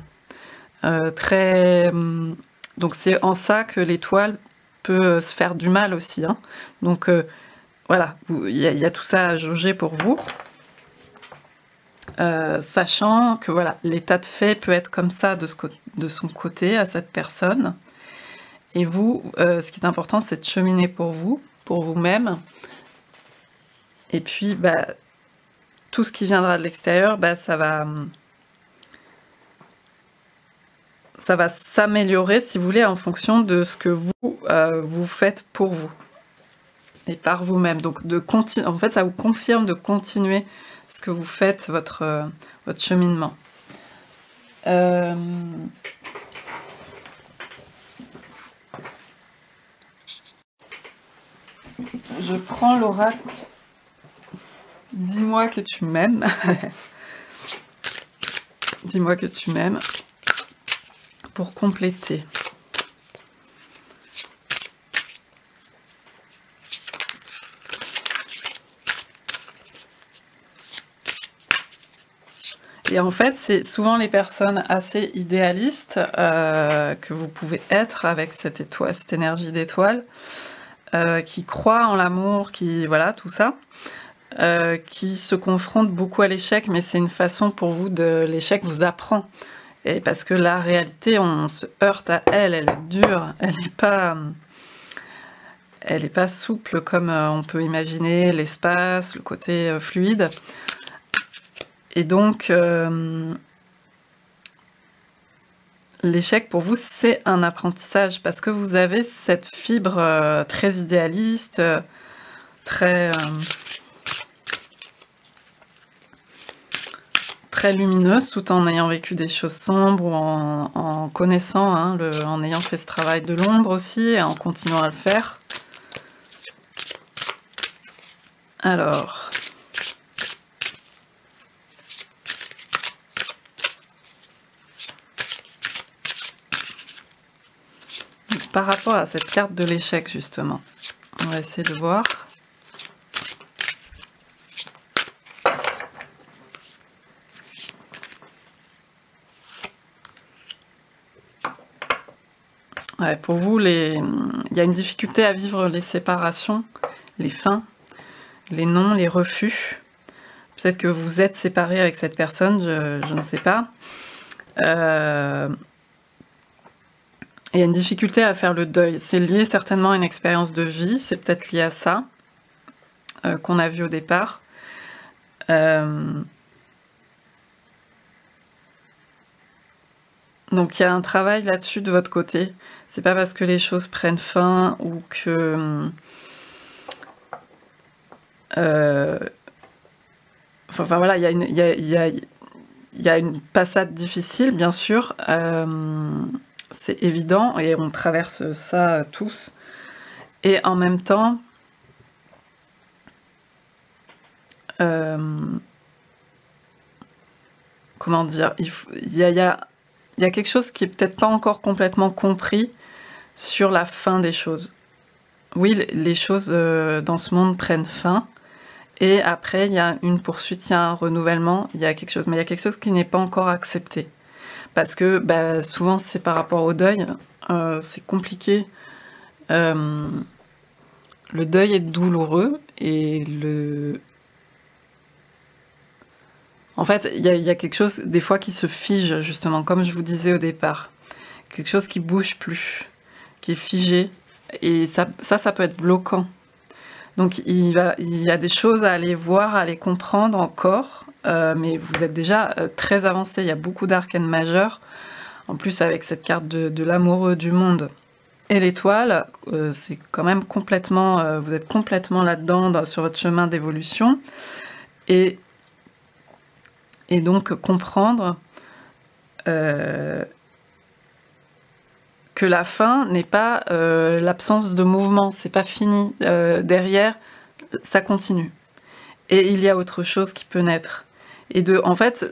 donc c'est en ça que l'étoile peut se faire du mal aussi. Hein. Donc voilà, il y a tout ça à jauger pour vous. Sachant que voilà, l'état de fait peut être comme ça de son côté à cette personne. Et vous, ce qui est important, c'est de cheminer pour vous-même. Et puis, tout ce qui viendra de l'extérieur, ça va s'améliorer, si vous voulez, en fonction de ce que vous faites pour vous et par vous-même. Donc, en fait, ça vous confirme de continuer ce que vous faites, votre cheminement. Je prends l'oracle. Dis-moi que tu m'aimes. Dis-moi que tu m'aimes. Pour compléter. Et en fait, c'est souvent les personnes assez idéalistes que vous pouvez être avec cette énergie d'étoile, qui croient en l'amour, voilà, tout ça, qui se confrontent beaucoup à l'échec, mais c'est une façon pour vous l'échec vous apprend. Et parce que la réalité, on se heurte à elle est dure, elle n'est pas souple comme on peut imaginer l'espace, le côté fluide. Et donc, l'échec pour vous, c'est un apprentissage parce que vous avez cette fibre très idéaliste, très lumineuse, tout en ayant vécu des choses sombres ou en connaissant, hein, en ayant fait ce travail de l'ombre aussi et en continuant à le faire. Alors... par rapport à cette carte de l'échec, justement, on va essayer de voir. Ouais, pour vous, il y a une difficulté à vivre les séparations, les fins, les non, les refus. Peut-être que vous êtes séparé avec cette personne, je ne sais pas. Il y a une difficulté à faire le deuil. C'est lié certainement à une expérience de vie, c'est peut-être lié à ça, qu'on a vu au départ. Donc il y a un travail là-dessus de votre côté. C'est pas parce que les choses prennent fin ou que... Enfin voilà, il y a une passade difficile, bien sûr. C'est évident, et on traverse ça tous. Et en même temps... comment dire, il y a quelque chose qui est peut-être pas encore complètement compris sur la fin des choses. Oui, les choses dans ce monde prennent fin, et après il y a une poursuite, il y a un renouvellement, il y a quelque chose, mais il y a quelque chose qui n'est pas encore accepté. Parce que souvent c'est par rapport au deuil, c'est compliqué. Le deuil est douloureux, et en fait, il y a quelque chose, des fois, qui se fige, justement, comme je vous disais au départ. Quelque chose qui bouge plus, qui est figé, Et ça peut être bloquant. Donc il y a des choses à aller voir, à aller comprendre encore, mais vous êtes déjà très avancé. Il y a beaucoup d'arcanes majeurs. En plus, avec cette carte de l'amoureux du monde et l'étoile, c'est quand même complètement, vous êtes complètement là-dedans sur votre chemin d'évolution. Et donc comprendre que la fin n'est pas l'absence de mouvement, c'est pas fini. Derrière, ça continue. Et il y a autre chose qui peut naître. Et en fait,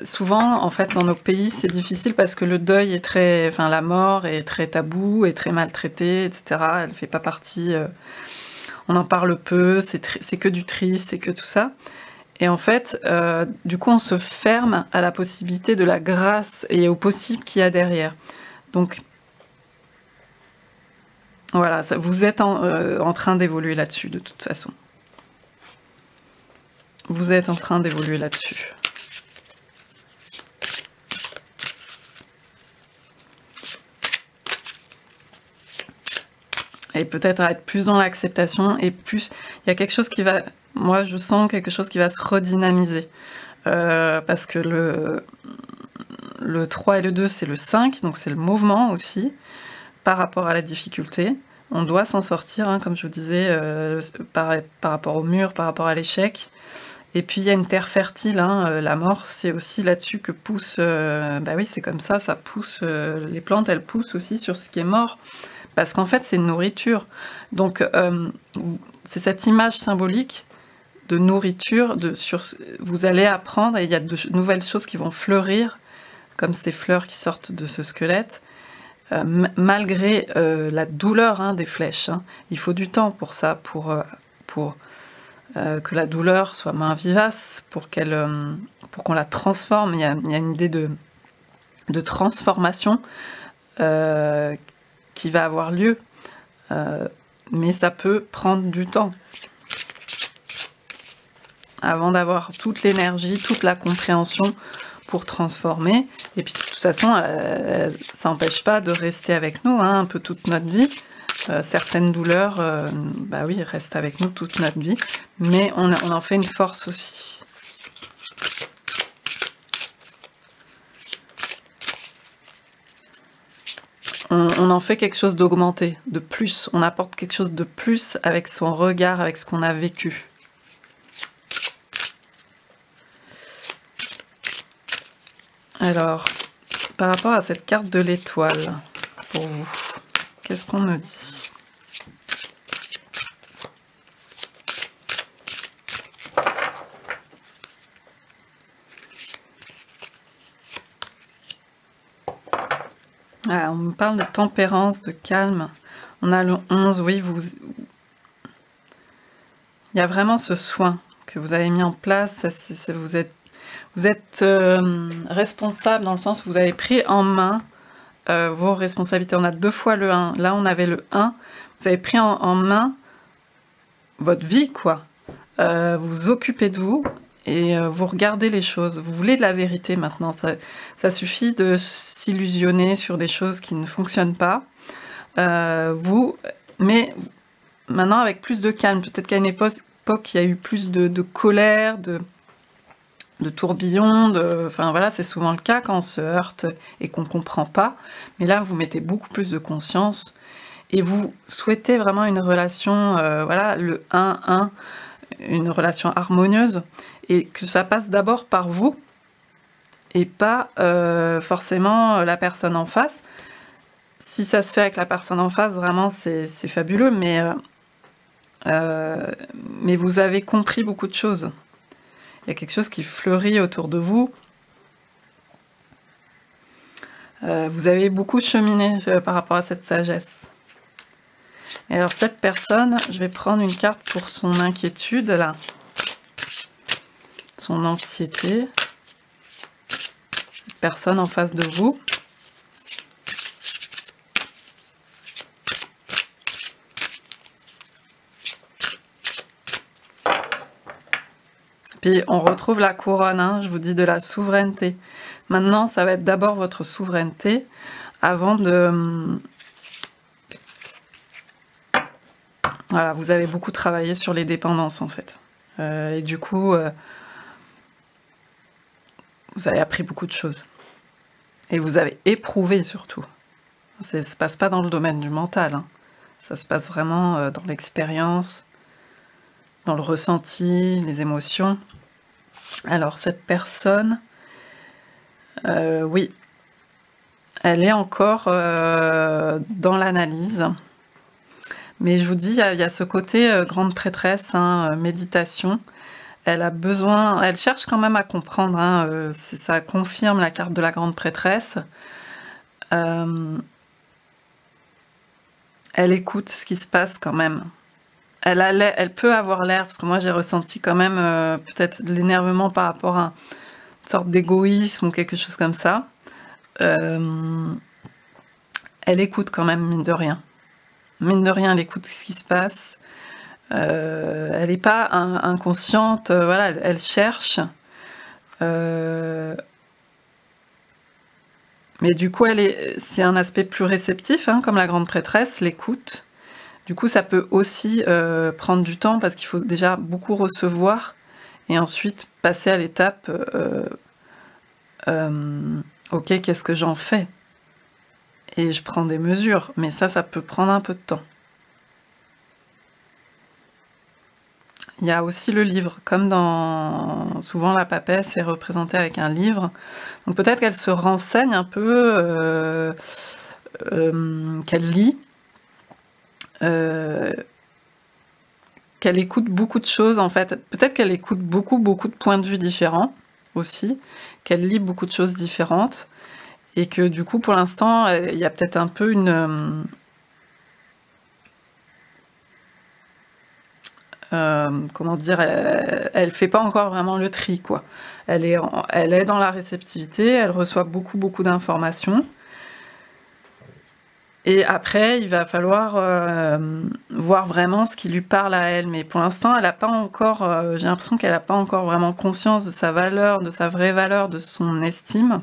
souvent, en fait, dans nos pays, c'est difficile parce que le deuil est la mort est très tabou, est très maltraitée, etc. Elle fait pas partie. On en parle peu, c'est que du triste, c'est que tout ça. Et en fait, du coup, on se ferme à la possibilité de la grâce et au possible qu'il y a derrière. Donc, voilà, vous êtes en train d'évoluer là-dessus, de toute façon. Vous êtes en train d'évoluer là-dessus. Et peut-être à être plus dans l'acceptation et plus... Il y a quelque chose qui va... Moi, je sens quelque chose qui va se redynamiser. Parce que le 3 et le 2, c'est le 5, donc c'est le mouvement aussi, par rapport à la difficulté. On doit s'en sortir, hein, comme je vous disais, par rapport au mur, par rapport à l'échec. Et puis il y a une terre fertile, hein, la mort, c'est aussi là-dessus que pousse... bah oui, c'est comme ça pousse... les plantes, elles poussent aussi sur ce qui est mort. Parce qu'en fait, c'est une nourriture. Donc, c'est cette image symbolique de nourriture, vous allez apprendre, et il y a de nouvelles choses qui vont fleurir, comme ces fleurs qui sortent de ce squelette, malgré la douleur, hein, des flèches. Hein. Il faut du temps pour ça, pour que la douleur soit moins vivace, pour qu'on la transforme. Il y a une idée de transformation qui va avoir lieu, mais ça peut prendre du temps avant d'avoir toute l'énergie, toute la compréhension pour transformer. Et puis de toute façon, ça n'empêche pas de rester avec nous, hein, un peu toute notre vie. Certaines douleurs, bah oui, restent avec nous toute notre vie, mais on en fait une force aussi. On en fait quelque chose d'augmenté, de plus. On apporte quelque chose de plus avec son regard, avec ce qu'on a vécu. Alors, par rapport à cette carte de l'étoile, pour vous, qu'est-ce qu'on me dit ? Ah, on me parle de tempérance, de calme. On a le 11, oui, il y a vraiment ce soin que vous avez mis en place. Vous êtes responsable dans le sens où vous avez pris en main vos responsabilités. On a 2 fois le 1. Là, on avait le 1. Vous avez pris en main votre vie, quoi. Vous vous occupez de vous et vous regardez les choses. Vous voulez de la vérité maintenant. Ça suffit de s'illusionner sur des choses qui ne fonctionnent pas. Mais maintenant, avec plus de calme. Peut-être qu'à une époque, il y a eu plus de colère, de tourbillons, enfin voilà, c'est souvent le cas quand on se heurte et qu'on ne comprend pas. Mais là, vous mettez beaucoup plus de conscience et vous souhaitez vraiment une relation, voilà, le 1-1, une relation harmonieuse, et que ça passe d'abord par vous et pas forcément la personne en face. Si ça se fait avec la personne en face, vraiment, c'est fabuleux, mais vous avez compris beaucoup de choses. Il y a quelque chose qui fleurit autour de vous. Vous avez beaucoup cheminé par rapport à cette sagesse. Et alors cette personne, je vais prendre une carte pour son inquiétude, là. Son anxiété. Cette personne en face de vous. Puis on retrouve la couronne, hein, je vous dis, de la souveraineté. Maintenant, ça va être d'abord votre souveraineté avant de Voilà, vous avez beaucoup travaillé sur les dépendances en fait. Et du coup, vous avez appris beaucoup de choses. Et vous avez éprouvé surtout. Ça se passe pas dans le domaine du mental, hein. Ça se passe vraiment dans l'expérience, dans le ressenti, les émotions. Alors cette personne, oui, elle est encore dans l'analyse. Mais je vous dis, il y a ce côté grande prêtresse, hein, méditation. Elle a besoin, elle cherche quand même à comprendre, hein, ça confirme la carte de la grande prêtresse. Elle écoute ce qui se passe quand même. Elle peut avoir l'air, parce que moi j'ai ressenti quand même peut-être de l'énervement par rapport à une sorte d'égoïsme ou quelque chose comme ça. Elle écoute quand même, mine de rien. Mine de rien, elle écoute ce qui se passe. Elle n'est pas inconsciente, voilà, elle cherche. Mais du coup, c'est un aspect plus réceptif, hein, comme la grande prêtresse, l'écoute. Du coup, ça peut aussi prendre du temps parce qu'il faut déjà beaucoup recevoir et ensuite passer à l'étape ok, qu'est-ce que j'en fais? Et je prends des mesures, mais ça peut prendre un peu de temps. Il y a aussi le livre, comme souvent la papesse est représentée avec un livre. Donc peut-être qu'elle se renseigne un peu, qu'elle lit, qu'elle écoute beaucoup de choses en fait. Peut-être qu'elle écoute beaucoup de points de vue différents aussi, qu'elle lit beaucoup de choses différentes et que du coup pour l'instant il y a peut-être un peu une... comment dire, elle fait pas encore vraiment le tri, quoi. Elle est dans la réceptivité, elle reçoit beaucoup d'informations. Et après, il va falloir voir vraiment ce qui lui parle à elle. Mais pour l'instant, elle n'a pas encore, j'ai l'impression qu'elle n'a pas encore vraiment conscience de sa valeur, de sa vraie valeur, de son estime.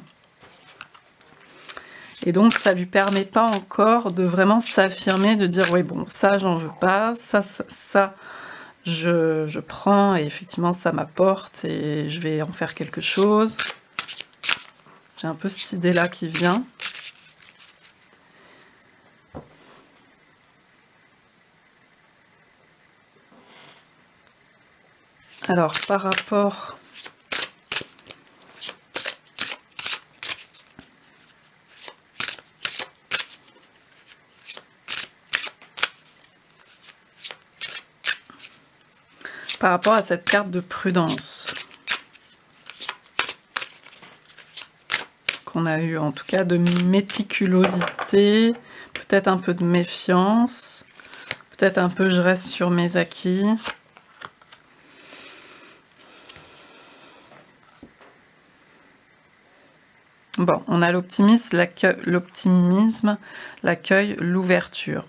Et donc, ça lui permet pas encore de vraiment s'affirmer, de dire, oui, bon, ça, j'en veux pas, ça, je prends et effectivement ça m'apporte et je vais en faire quelque chose. J'ai un peu cette idée là qui vient. Alors par rapport à cette carte de prudence qu'on a eu, en tout cas de méticulosité, peut-être un peu de méfiance, peut-être un peu je reste sur mes acquis. Bon, on a l'optimisme, l'accueil, l'ouverture.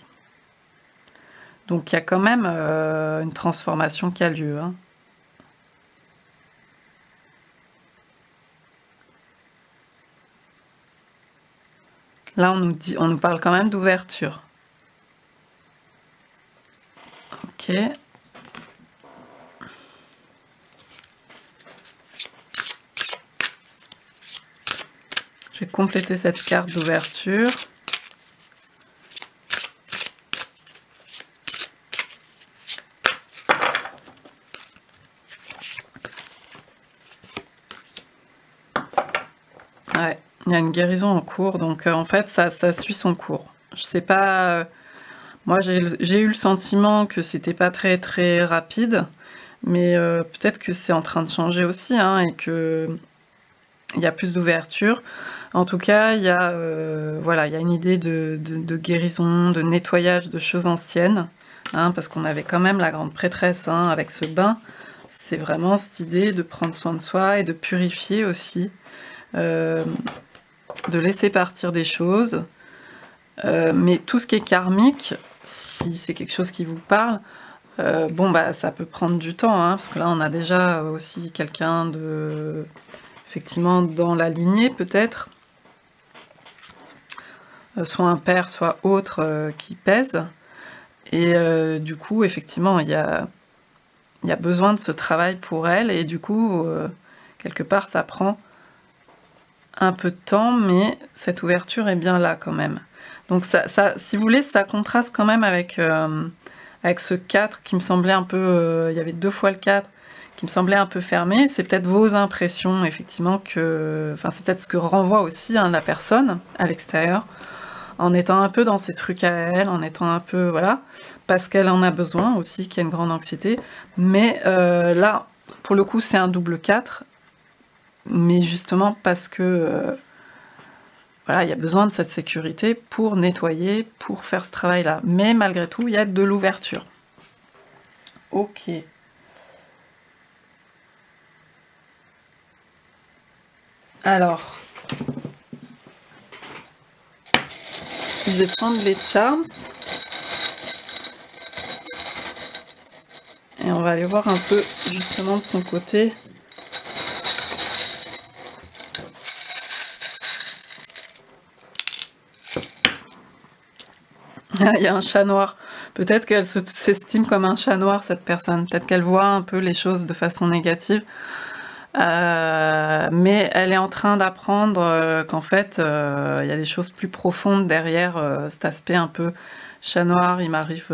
Donc il y a quand même une transformation qui a lieu, hein. Là, on nous parle quand même d'ouverture. Ok. Je vais compléter cette carte d'ouverture. Ouais, il y a une guérison en cours, donc en fait, ça suit son cours. Je sais pas... moi, j'ai eu le sentiment que c'était pas très rapide, mais peut-être que c'est en train de changer aussi, hein, et que il y a plus d'ouverture. En tout cas, il y a voilà, il y a une idée de guérison, de nettoyage de choses anciennes, hein, parce qu'on avait quand même la grande prêtresse, hein, avec ce bain. C'est vraiment cette idée de prendre soin de soi et de purifier aussi, de laisser partir des choses. Mais tout ce qui est karmique, si c'est quelque chose qui vous parle, bon bah ça peut prendre du temps, hein, parce que là on a déjà aussi quelqu'un de... effectivement dans la lignée peut-être, soit un père, soit autre qui pèse. Et du coup, effectivement, il y a besoin de ce travail pour elle, et du coup, quelque part, ça prend un peu de temps, mais cette ouverture est bien là quand même. Donc si vous voulez, ça contraste quand même avec ce 4 qui me semblait un peu... il y avait 2 fois le 4 qui me semblait un peu fermé. C'est peut-être vos impressions, effectivement, que... Enfin, c'est peut-être ce que renvoie aussi la personne à l'extérieur, en étant un peu dans ses trucs à elle, en étant un peu... Voilà, parce qu'elle en a besoin aussi, qu'il y a une grande anxiété. Mais là, pour le coup, c'est un double 4, mais justement parce que... voilà, il y a besoin de cette sécurité pour nettoyer, pour faire ce travail-là. Mais malgré tout, il y a de l'ouverture. Ok. Alors, je vais prendre les charms. Et on va aller voir un peu, justement, de son côté. Il y a un chat noir. Peut-être qu'elle s'estime comme un chat noir, cette personne. Peut-être qu'elle voit un peu les choses de façon négative. Mais elle est en train d'apprendre qu'en fait, il y a des choses plus profondes derrière cet aspect un peu chat noir. Il m'arrive...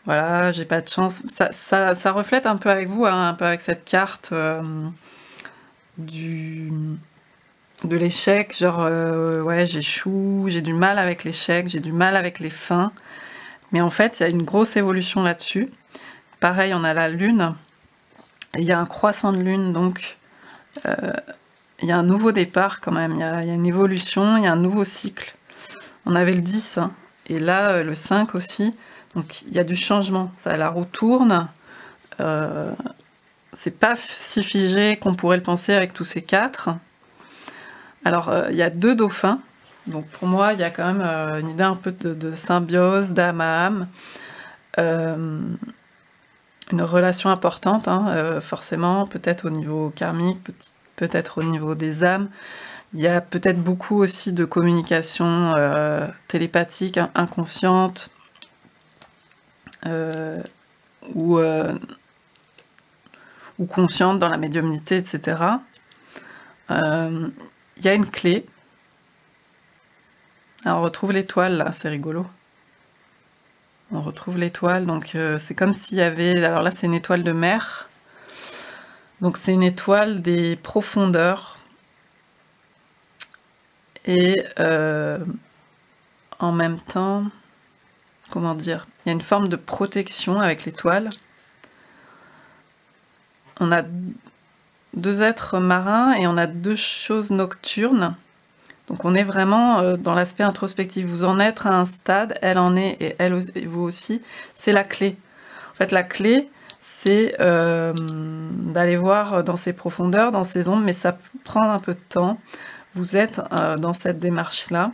voilà, j'ai pas de chance. Ça reflète un peu avec vous, hein, un peu avec cette carte de l'échec, genre ouais, j'échoue, j'ai du mal avec l'échec, j'ai du mal avec les fins. Mais en fait, il y a une grosse évolution là-dessus. Pareil, on a la lune, il y a un croissant de lune, donc il y a un nouveau départ quand même, il y a une évolution, il y a un nouveau cycle. On avait le 10, hein, et là, le 5 aussi. Donc il y a du changement, ça, la roue tourne. C'est pas si figé qu'on pourrait le penser avec tous ces 4. Alors, il y a 2 dauphins. Donc pour moi, il y a quand même une idée un peu de symbiose, d'âme à âme. Une relation importante, hein, forcément, peut-être au niveau karmique, peut-être au niveau des âmes. Il y a peut-être beaucoup aussi de communication télépathique, inconsciente, ou consciente dans la médiumnité, etc. Il y a une clé. Alors on retrouve l'étoile, là, c'est rigolo. On retrouve l'étoile, donc c'est comme s'il y avait... Alors là, c'est une étoile de mer. Donc c'est une étoile des profondeurs. Et en même temps, comment dire, il y a une forme de protection avec l'étoile. On a 2 êtres marins et on a 2 choses nocturnes. Donc on est vraiment dans l'aspect introspectif. Vous en êtes à un stade, elle en est, et elle et vous aussi. C'est la clé. En fait, la clé, c'est d'aller voir dans ces profondeurs, dans ces ombres, mais ça peut prendre un peu de temps. Vous êtes dans cette démarche-là.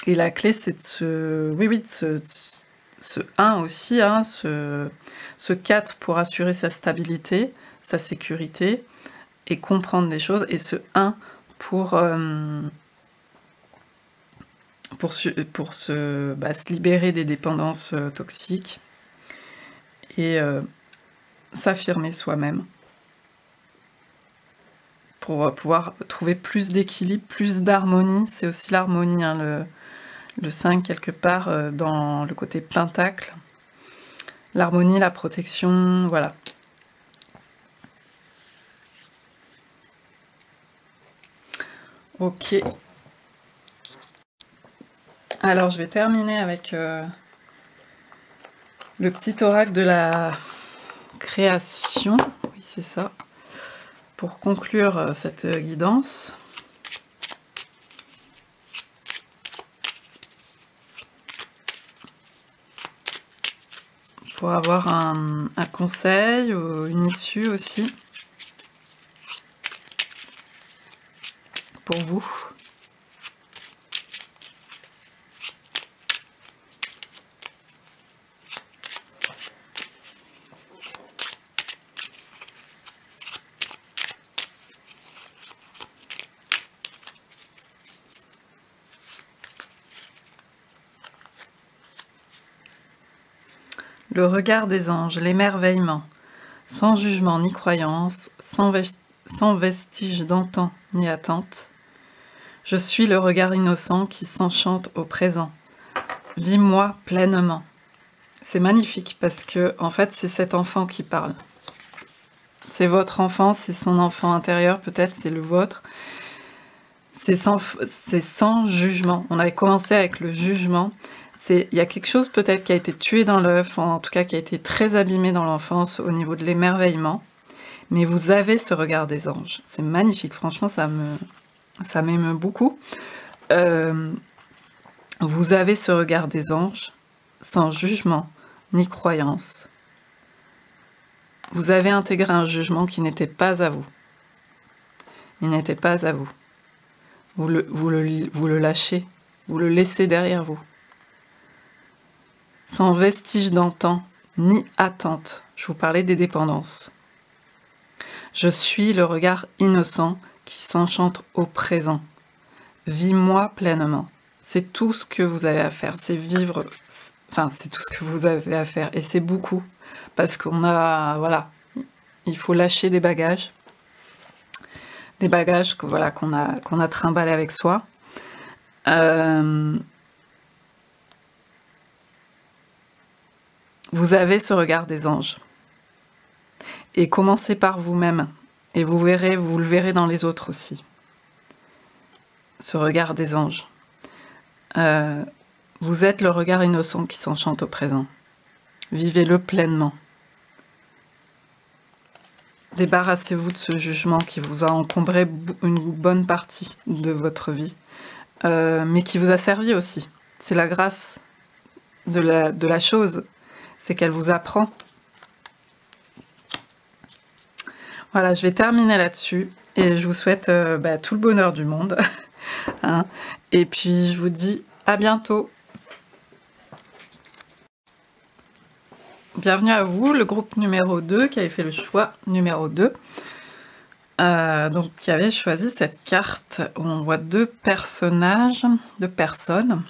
Et la clé, c'est de ce 1 aussi, hein, ce 4 pour assurer sa stabilité, sa sécurité, et comprendre des choses, et ce 1 pour se libérer des dépendances toxiques et s'affirmer soi-même pour pouvoir trouver plus d'équilibre, plus d'harmonie. C'est aussi l'harmonie, hein, le 5 quelque part dans le côté pentacle. L'harmonie, la protection, voilà. Ok. Alors, je vais terminer avec le petit oracle de la création. Oui, c'est ça. Pour conclure cette guidance. Pour avoir un conseil ou une issue aussi. Pour vous. le regard des anges, l'émerveillement, sans jugement ni croyance, sans vestige d'antan ni attente. Je suis le regard innocent qui s'enchante au présent. Vis-moi pleinement. C'est magnifique parce que, en fait, c'est cet enfant qui parle. C'est votre enfant, c'est son enfant intérieur, peut-être c'est le vôtre. C'est sans jugement. On avait commencé avec le jugement. Il y a quelque chose peut-être qui a été tué dans l'œuf, en tout cas qui a été très abîmé dans l'enfance au niveau de l'émerveillement. Mais vous avez ce regard des anges. C'est magnifique, franchement, ça m'émeut beaucoup. Vous avez ce regard des anges, sans jugement ni croyance. Vous avez intégré un jugement qui n'était pas à vous. Il n'était pas à vous. Vous le lâchez, vous le laissez derrière vous. Sans vestige d'antan, ni attente. Je vous parlais des dépendances. Je suis le regard innocent qui s'enchante au présent. Vis-moi pleinement. C'est tout ce que vous avez à faire. C'est vivre... Enfin, c'est tout ce que vous avez à faire. Et c'est beaucoup. Parce qu'on a... Voilà. Il faut lâcher des bagages. Des bagages qu'on a trimballés avec soi. Vous avez ce regard des anges. Et commencez par vous-même. Et vous le verrez dans les autres aussi. Ce regard des anges. Vous êtes le regard innocent qui s'enchante au présent. Vivez-le pleinement. Débarrassez-vous de ce jugement qui vous a encombré une bonne partie de votre vie, mais qui vous a servi aussi. C'est la grâce de la chose, c'est qu'elle vous apprend. Voilà, je vais terminer là-dessus, et je vous souhaite tout le bonheur du monde. Hein. Et puis, je vous dis à bientôt. Bienvenue à vous, le groupe numéro 2 qui avait fait le choix numéro 2. Donc qui avait choisi cette carte où on voit deux personnages, deux personnes,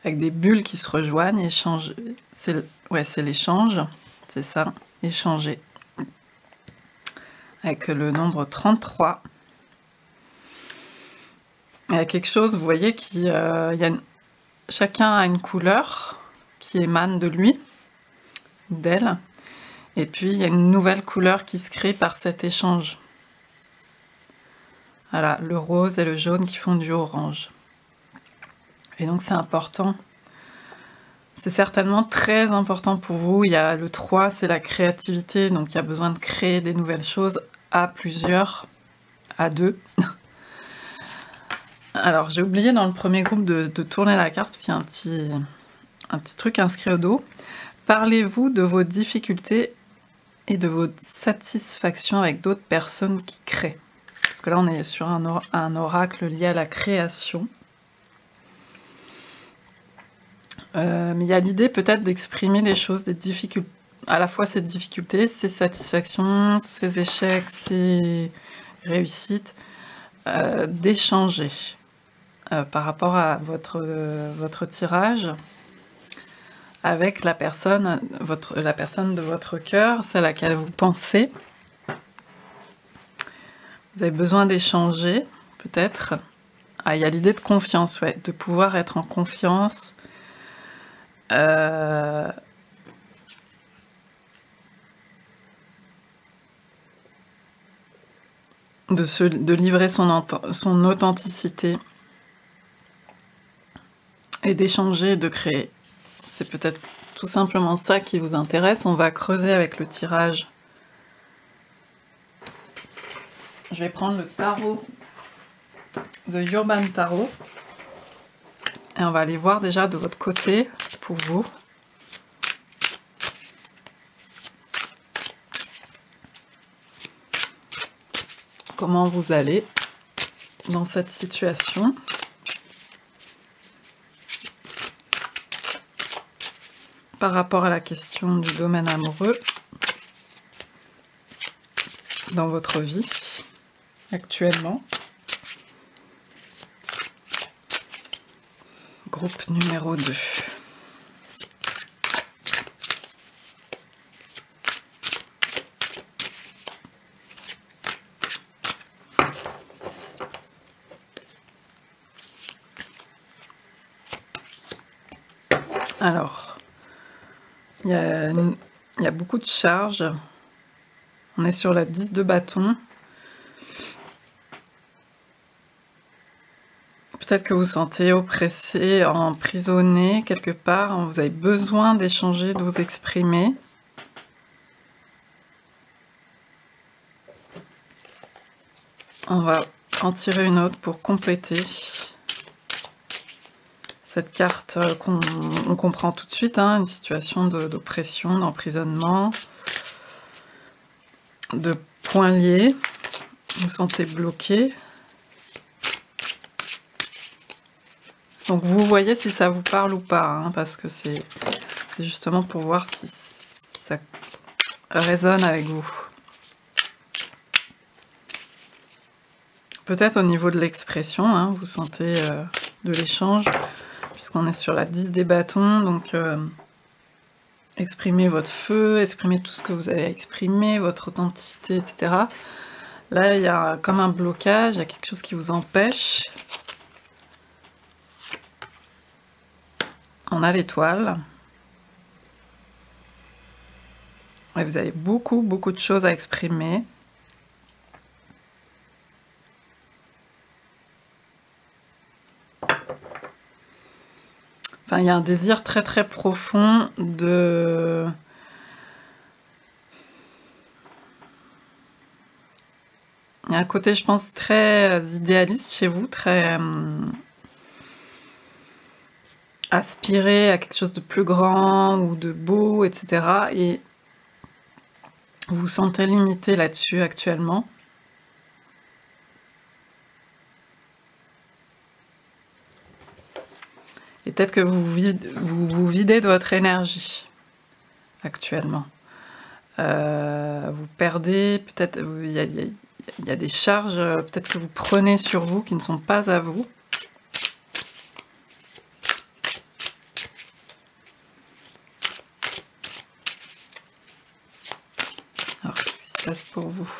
avec des bulles qui se rejoignent, échanger. C'est l'échange, c'est ça, échanger. Avec le nombre 33. Il y a quelque chose, vous voyez, chacun a une couleur qui émane de lui, d'elle, et puis il y a une nouvelle couleur qui se crée par cet échange. Voilà, le rose et le jaune qui font du orange. Et donc c'est important, c'est certainement très important pour vous. Il y a le 3, c'est la créativité, donc il y a besoin de créer des nouvelles choses à plusieurs, à deux. Alors j'ai oublié dans le premier groupe de tourner la carte, parce qu'il y a un petit truc inscrit au dos. Parlez-vous de vos difficultés et de vos satisfactions avec d'autres personnes qui créent. Parce que là, on est sur un oracle lié à la création. Mais il y a l'idée peut-être d'exprimer des choses, des difficultés, à la fois ces difficultés, ces satisfactions, ces échecs, ces réussites, d'échanger par rapport à votre tirage, avec la personne de votre cœur, celle à laquelle vous pensez. Vous avez besoin d'échanger, peut-être. Ah, il y a l'idée de confiance, ouais, de pouvoir être en confiance. De livrer son authenticité et d'échanger et de créer. C'est peut-être tout simplement ça qui vous intéresse. On va creuser avec le tirage. Je vais prendre le tarot de Urban Tarot. Et on va aller voir déjà de votre côté, pour vous. Comment vous allez dans cette situation. Par rapport à la question du domaine amoureux dans votre vie actuellement. Groupe numéro 2. Alors, il y a beaucoup de charges. On est sur la 10 de bâton. Peut-être que vous vous sentez oppressé, emprisonné quelque part. Vous avez besoin d'échanger, de vous exprimer. On va en tirer une autre pour compléter cette carte qu'on comprend tout de suite, hein, une situation d'oppression, d'emprisonnement, de poings liés. Vous vous sentez bloqué. Donc vous voyez si ça vous parle ou pas, hein, parce que c'est justement pour voir si ça résonne avec vous. Peut-être au niveau de l'expression, hein, vous sentez de l'échange, puisqu'on est sur la 10 des bâtons, donc exprimez votre feu, exprimez tout ce que vous avez exprimé, votre authenticité, etc. Là, il y a comme un blocage, il y a quelque chose qui vous empêche. On a l'étoile. Ouais, vous avez beaucoup de choses à exprimer. Enfin, il y a un désir très profond de... Il y a un côté, je pense, très idéaliste chez vous, très aspiré à quelque chose de plus grand ou de beau, etc. Et vous vous sentez limité là-dessus actuellement. Et peut-être que vous vous videz de votre énergie actuellement. Vous perdez, peut-être, il y a des charges peut-être que vous prenez sur vous qui ne sont pas à vous. Alors, qu'est-ce qui se passe pour vous ?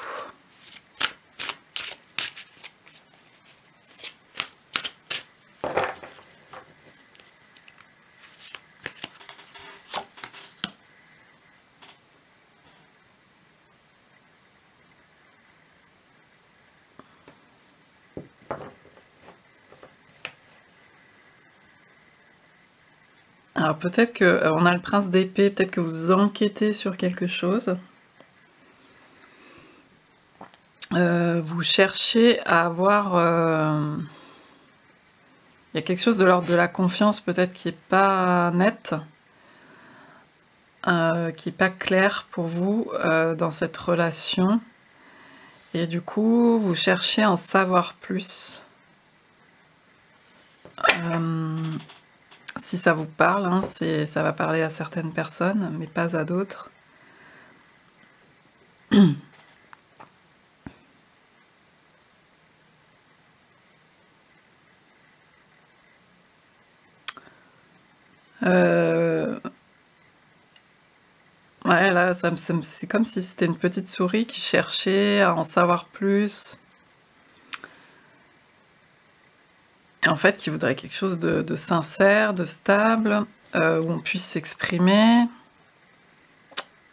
Alors peut-être que on a le prince d'épée, peut-être que vous enquêtez sur quelque chose. Vous cherchez à avoir... il y a quelque chose de l'ordre de la confiance peut-être qui n'est pas net, qui n'est pas clair pour vous dans cette relation. Et du coup, vous cherchez à en savoir plus. Si ça vous parle, hein, ça va parler à certaines personnes, mais pas à d'autres. Ouais, là, c'est comme si c'était une petite souris qui cherchait à en savoir plus. Et en fait, qui voudrait quelque chose de sincère, de stable, où on puisse s'exprimer.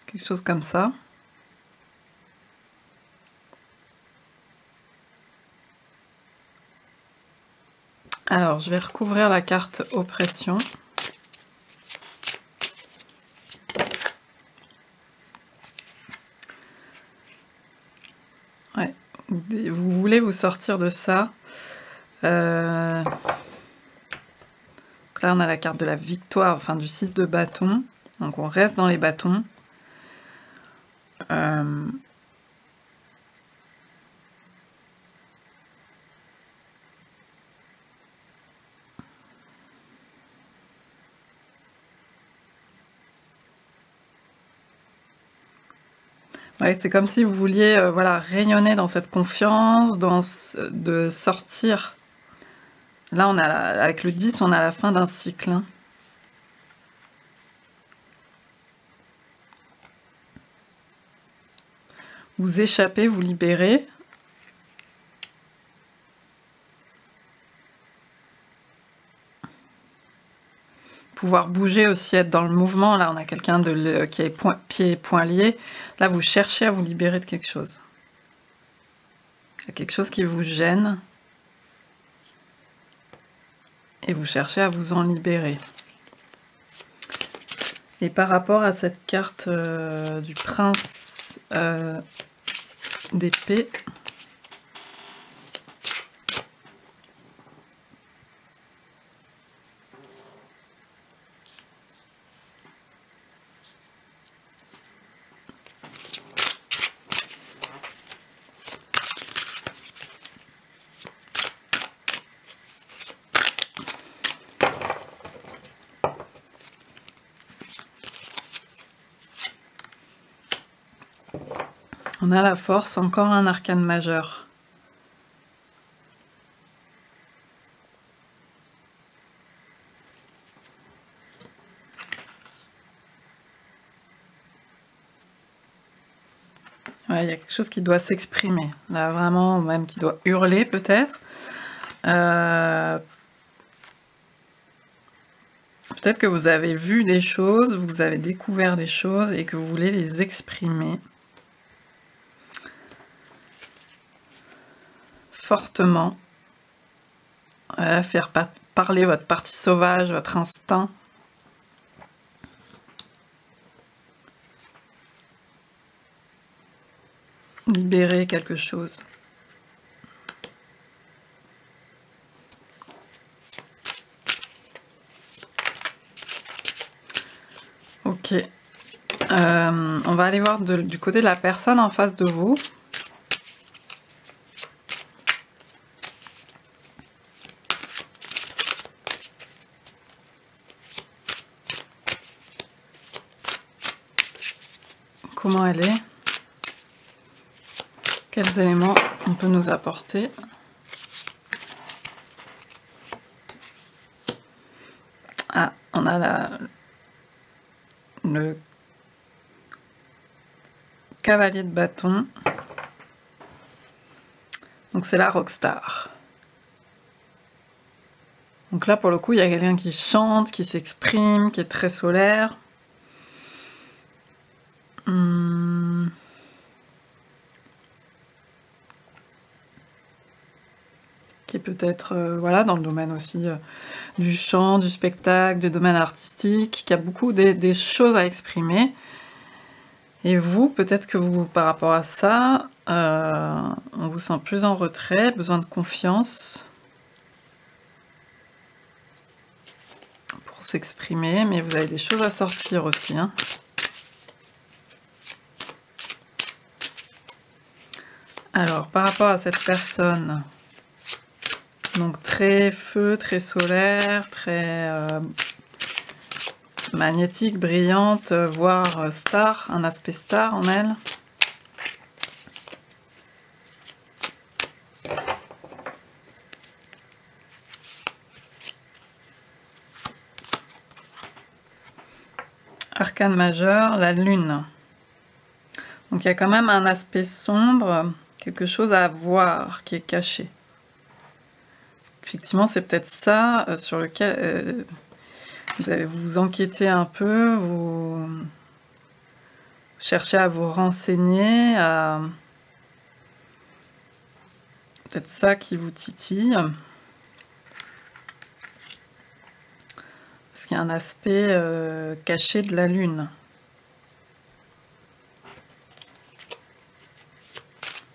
Quelque chose comme ça. Alors, je vais recouvrir la carte oppression. Ouais, vous voulez vous sortir de ça. Donc là, on a la carte de la victoire, enfin du 6 de bâton. Donc on reste dans les bâtons. Ouais, c'est comme si vous vouliez voilà, rayonner dans cette confiance, de sortir. Là, on a avec le 10, on a la fin d'un cycle. Hein. Vous échappez, vous libérez. pouvoir bouger aussi, être dans le mouvement. Là, on a quelqu'un qui est pieds et poings liés. Là, vous cherchez à vous libérer de quelque chose. Il y a quelque chose qui vous gêne. Et vous cherchez à vous en libérer. Et par rapport à cette carte du prince d'épée, on a la force, encore un arcane majeur. Ouais, il y a quelque chose qui doit s'exprimer. Là, vraiment, même qui doit hurler peut-être. Peut-être que vous avez vu des choses, vous avez découvert des choses et que vous voulez les exprimer. Fortement, faire parler votre partie sauvage, votre instinct. Libérer quelque chose. Ok. On va aller voir du côté de la personne en face de vous. Comment elle est? Quels éléments on peut nous apporter? Ah, on a le cavalier de bâton. Donc c'est la rockstar. Donc là pour le coup il y a quelqu'un qui chante, qui s'exprime, qui est très solaire. Qui est peut-être voilà, dans le domaine aussi du chant, du spectacle, du domaine artistique, qui a beaucoup des choses à exprimer. Et vous, peut-être que vous, par rapport à ça, on vous sent plus en retrait, besoin de confiance pour s'exprimer, mais vous avez des choses à sortir aussi, hein. Alors, par rapport à cette personne, donc très feu, très solaire, très magnétique, brillante, voire star, un aspect star en elle. Arcane majeur, la lune. Donc il y a quand même un aspect sombre, quelque chose à voir qui est caché. Effectivement, c'est peut-être ça sur lequel vous allez vous enquêter un peu, vous cherchez à vous renseigner, peut-être ça qui vous titille. Parce qu'il y a un aspect caché de la lune.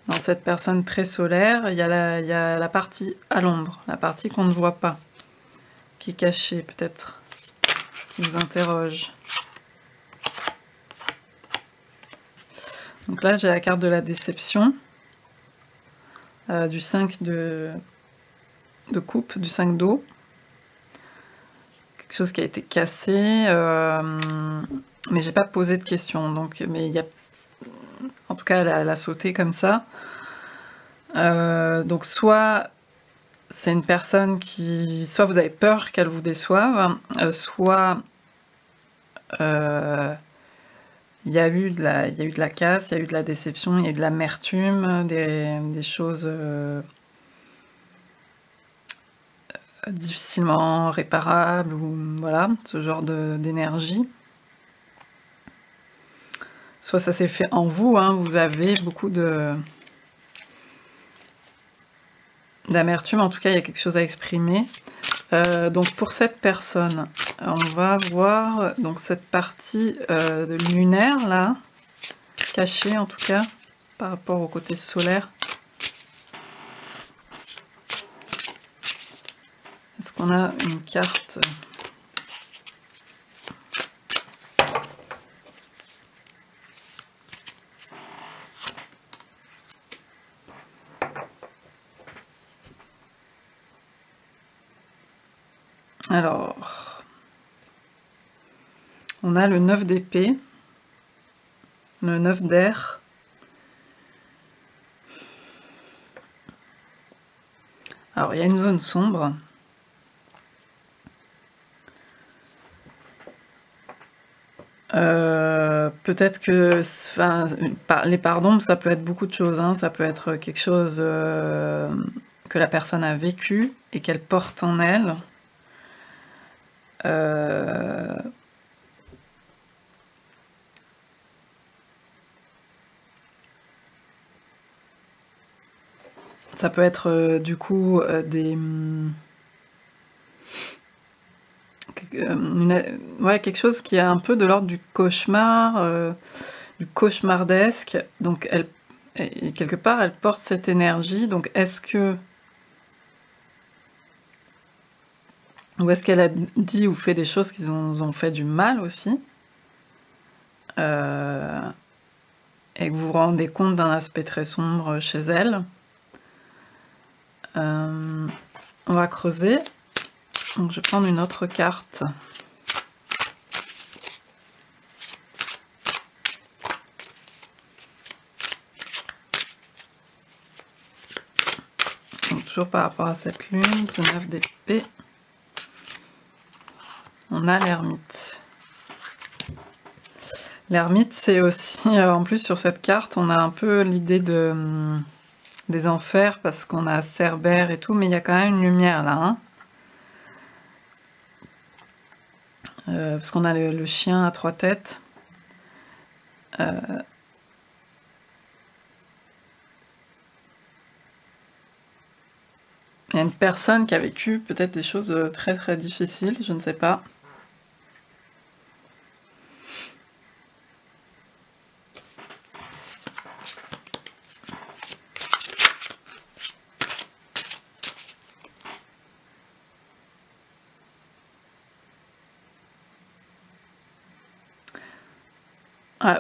Dans cette personne très solaire, il y a la partie à l'ombre, la partie qu'on ne voit pas, qui est cachée peut-être, qui vous interroge. Donc là, j'ai la carte de la déception, du 5 de coupe, du 5 d'eau. Quelque chose qui a été cassé, mais j'ai pas posé de questions. Donc, mais il y a, en tout cas, elle a sauté comme ça. Donc soit c'est une personne qui, soit vous avez peur qu'elle vous déçoive, soit il y a eu de la casse, il y a eu de la déception, il y a eu de l'amertume, des choses difficilement réparable, ou voilà, ce genre d'énergie. Soit ça s'est fait en vous, hein, vous avez beaucoup d'amertume, en tout cas il y a quelque chose à exprimer. Donc pour cette personne, on va voir donc cette partie lunaire là, cachée en tout cas, par rapport au côté solaire. Est-ce qu'on a une carte ? Alors, on a le 9 d'épée, le 9 d'air. Alors, il y a une zone sombre. Peut-être que les pardons, ça peut être beaucoup de choses, hein. Ça peut être quelque chose que la personne a vécu et qu'elle porte en elle. Ça peut être du coup ouais, quelque chose qui est un peu de l'ordre du cauchemar, du cauchemardesque. Donc et quelque part, elle porte cette énergie. Donc est-ce que... Ou est-ce qu'elle a dit ou fait des choses qui ont fait du mal aussi, et que vous vous rendez compte d'un aspect très sombre chez elle. On va creuser. Donc je vais prendre une autre carte. Donc toujours par rapport à cette lune, ce 9 d'épée, on a l'ermite. L'ermite, c'est aussi, en plus sur cette carte, on a un peu l'idée des enfers, parce qu'on a Cerbère et tout, mais il y a quand même une lumière là, hein. Parce qu'on a le chien à 3 têtes. Il y a une personne qui a vécu peut-être des choses très très difficiles, je ne sais pas.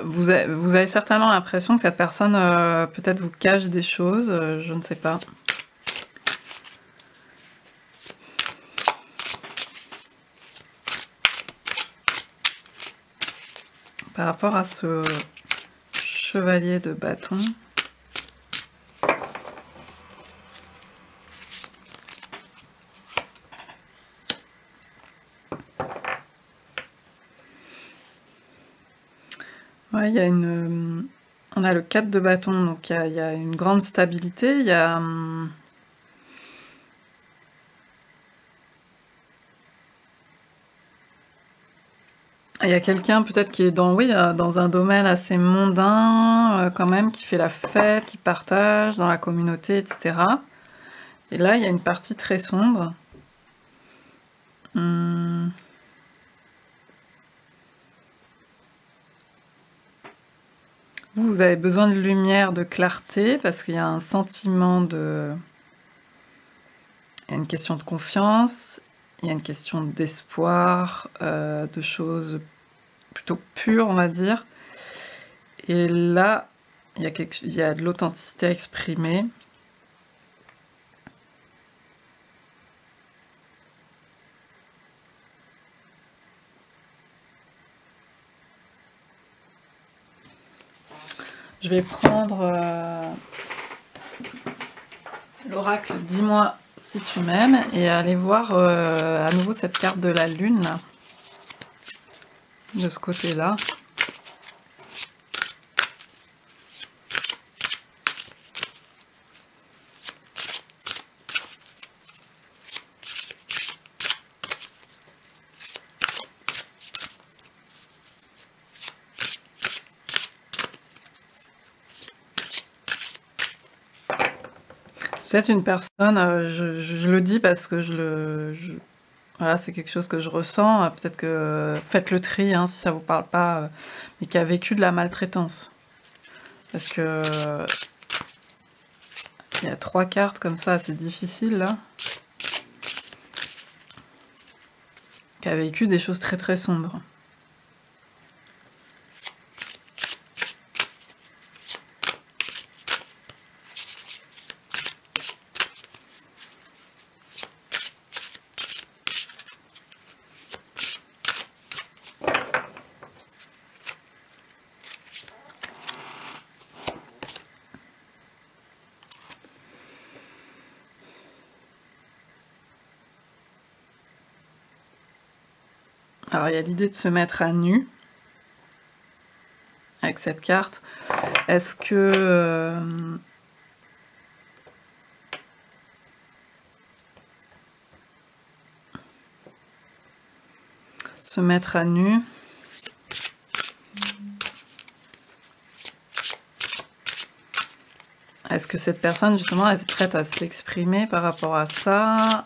Vous avez certainement l'impression que cette personne peut-être vous cache des choses, je ne sais pas. Par rapport à ce chevalier de bâton. Ouais, il y a on a le 4 de bâton, donc il y a une grande stabilité, il y a... Il y a quelqu'un peut-être qui est dans un domaine assez mondain, quand même, qui fait la fête, qui partage dans la communauté, etc. Et là, il y a une partie très sombre. Vous avez besoin de lumière, de clarté, parce qu'il y a un sentiment de... Il y a une question de confiance, il y a une question d'espoir, de choses plutôt pures, on va dire. Et là, il y a de l'authenticité à exprimer. Je vais prendre l'oracle « Dis-moi si tu m'aimes » et aller voir à nouveau cette carte de la lune, là, de ce côté-là. peut-être une personne, je le dis parce que voilà, c'est quelque chose que je ressens, peut-être que faites le tri hein, si ça vous parle pas, mais qui a vécu de la maltraitance. Parce que il y a 3 cartes comme ça, c'est difficile là. Qui a vécu des choses très très sombres. Alors il y a l'idée de se mettre à nu avec cette carte. Est-ce que se mettre à nu, est-ce que cette personne justement elle est prête à s'exprimer par rapport à ça,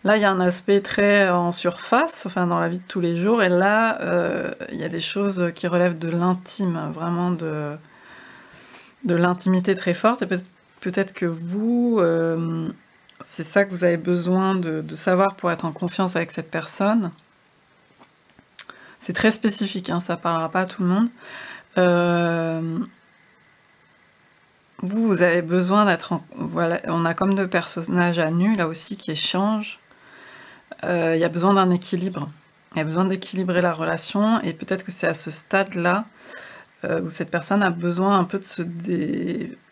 Là, il y a un aspect très en surface, enfin dans la vie de tous les jours, et là, il y a des choses qui relèvent de l'intime, vraiment de l'intimité très forte, et peut-être que vous, c'est ça que vous avez besoin de savoir pour être en confiance avec cette personne. C'est très spécifique, hein, ça ne parlera pas à tout le monde. Vous avez besoin d'être en... Voilà, on a comme 2 personnages à nu, là aussi, qui échangent. Il y a besoin d'un équilibre. Il y a besoin d'équilibrer la relation, et peut-être que c'est à ce stade-là où cette personne a besoin un peu de se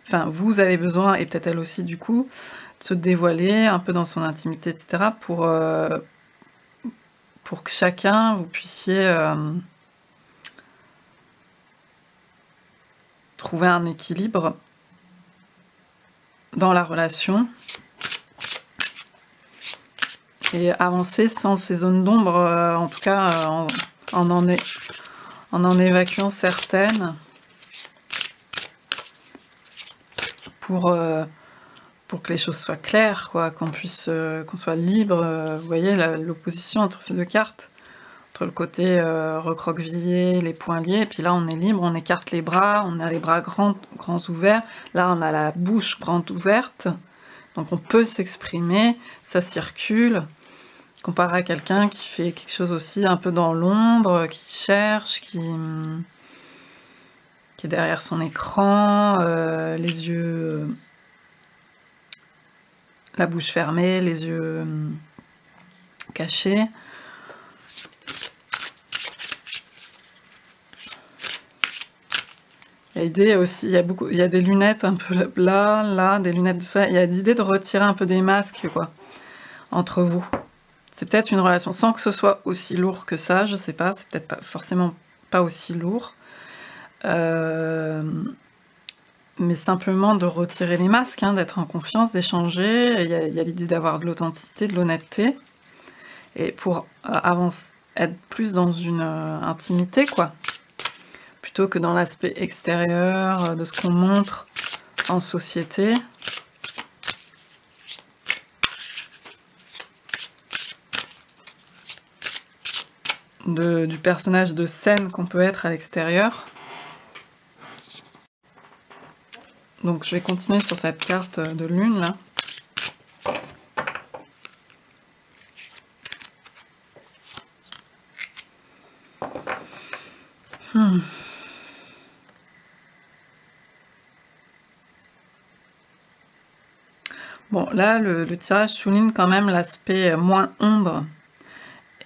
Enfin, vous avez besoin, et peut-être elle aussi du coup, de se dévoiler un peu dans son intimité, etc. pour que chacun, vous puissiez trouver un équilibre dans la relation et avancer sans ces zones d'ombre, en tout cas en évacuant certaines pour que les choses soient claires, quoi, qu'on soit libre. Vous voyez l'opposition entre ces 2 cartes, entre le côté recroquevillé, les poings liés, et puis là on est libre, on écarte les bras, on a les bras grands ouverts, là on a la bouche grande ouverte, donc on peut s'exprimer, ça circule, comparé à quelqu'un qui fait quelque chose aussi un peu dans l'ombre, qui cherche, qui est derrière son écran, les yeux... la bouche fermée, les yeux cachés. Il y a l'idée aussi, il y a des lunettes un peu là, des lunettes de ça. Il y a l'idée de retirer un peu des masques, quoi, entre vous. C'est peut-être une relation sans que ce soit aussi lourd que ça, je sais pas, c'est peut-être pas forcément pas aussi lourd. Mais simplement de retirer les masques, hein, d'être en confiance, d'échanger. Il y a l'idée d'avoir de l'authenticité, de l'honnêteté. Et pour avancer, être plus dans une intimité, quoi. Plutôt que dans l'aspect extérieur, de ce qu'on montre en société. Du personnage de scène qu'on peut être à l'extérieur. Donc je vais continuer sur cette carte de lune là. Bon là le tirage souligne quand même l'aspect moins ombre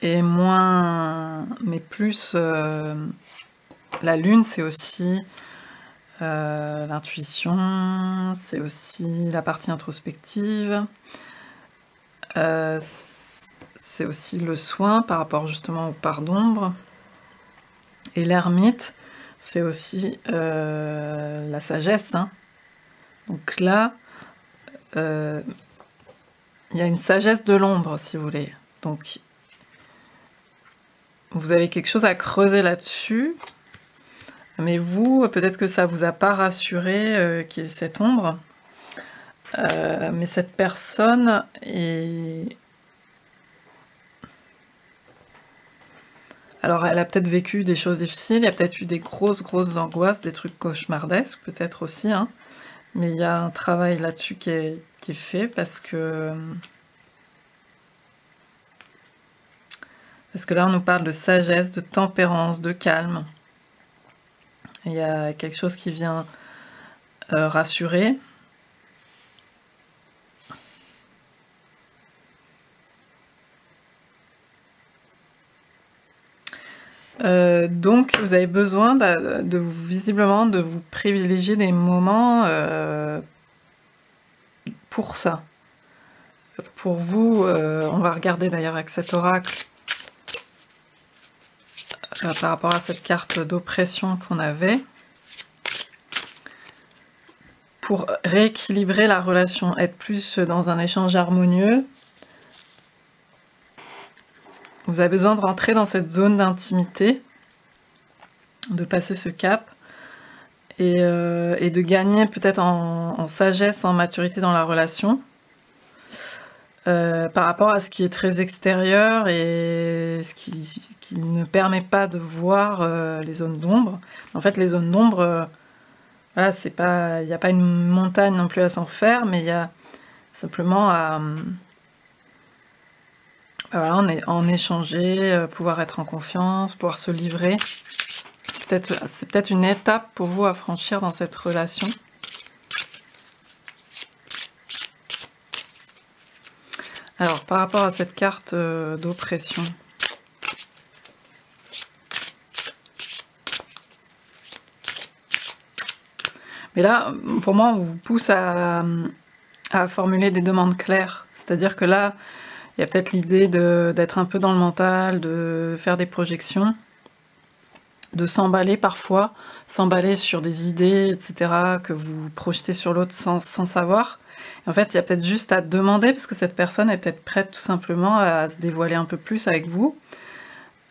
et moins, mais plus la lune, c'est aussi l'intuition, c'est aussi la partie introspective, c'est aussi le soin par rapport justement aux parts d'ombre. Et l'ermite, c'est aussi la sagesse, hein. Donc là, il y a une sagesse de l'ombre, si vous voulez. Donc, vous avez quelque chose à creuser là-dessus. Mais vous, peut-être que ça vous a pas rassuré qu'il y ait cette ombre. Mais cette personne est... Alors, elle a peut-être vécu des choses difficiles, il y a peut-être eu des grosses angoisses, des trucs cauchemardesques, peut-être aussi, hein. Mais il y a un travail là-dessus qui est fait parce que là, on nous parle de sagesse, de tempérance, de calme. Il y a quelque chose qui vient rassurer. Donc, vous avez besoin visiblement de vous privilégier des moments pour ça. Pour vous, on va regarder d'ailleurs avec cet oracle par rapport à cette carte d'oppression qu'on avait. Pour rééquilibrer la relation, être plus dans un échange harmonieux, vous avez besoin de rentrer dans cette zone d'intimité, de passer ce cap, et de gagner peut-être en sagesse, en maturité dans la relation, par rapport à ce qui est très extérieur et ce qui ne permet pas de voir les zones d'ombre. En fait, les zones d'ombre, voilà, c'est pas, il n'y a pas une montagne non plus à s'en faire, mais il y a simplement à voilà, en échanger, pouvoir être en confiance, pouvoir se livrer. C'est peut-être une étape pour vous à franchir dans cette relation. Alors, par rapport à cette carte d'oppression, mais là, pour moi, on vous pousse à formuler des demandes claires. C'est-à-dire que là, il y a peut-être l'idée d'être un peu dans le mental, de faire des projections, de s'emballer parfois, s'emballer sur des idées, etc., que vous projetez sur l'autre sans savoir. Et en fait, il y a peut-être juste à demander, parce que cette personne est peut-être prête tout simplement à se dévoiler un peu plus avec vous,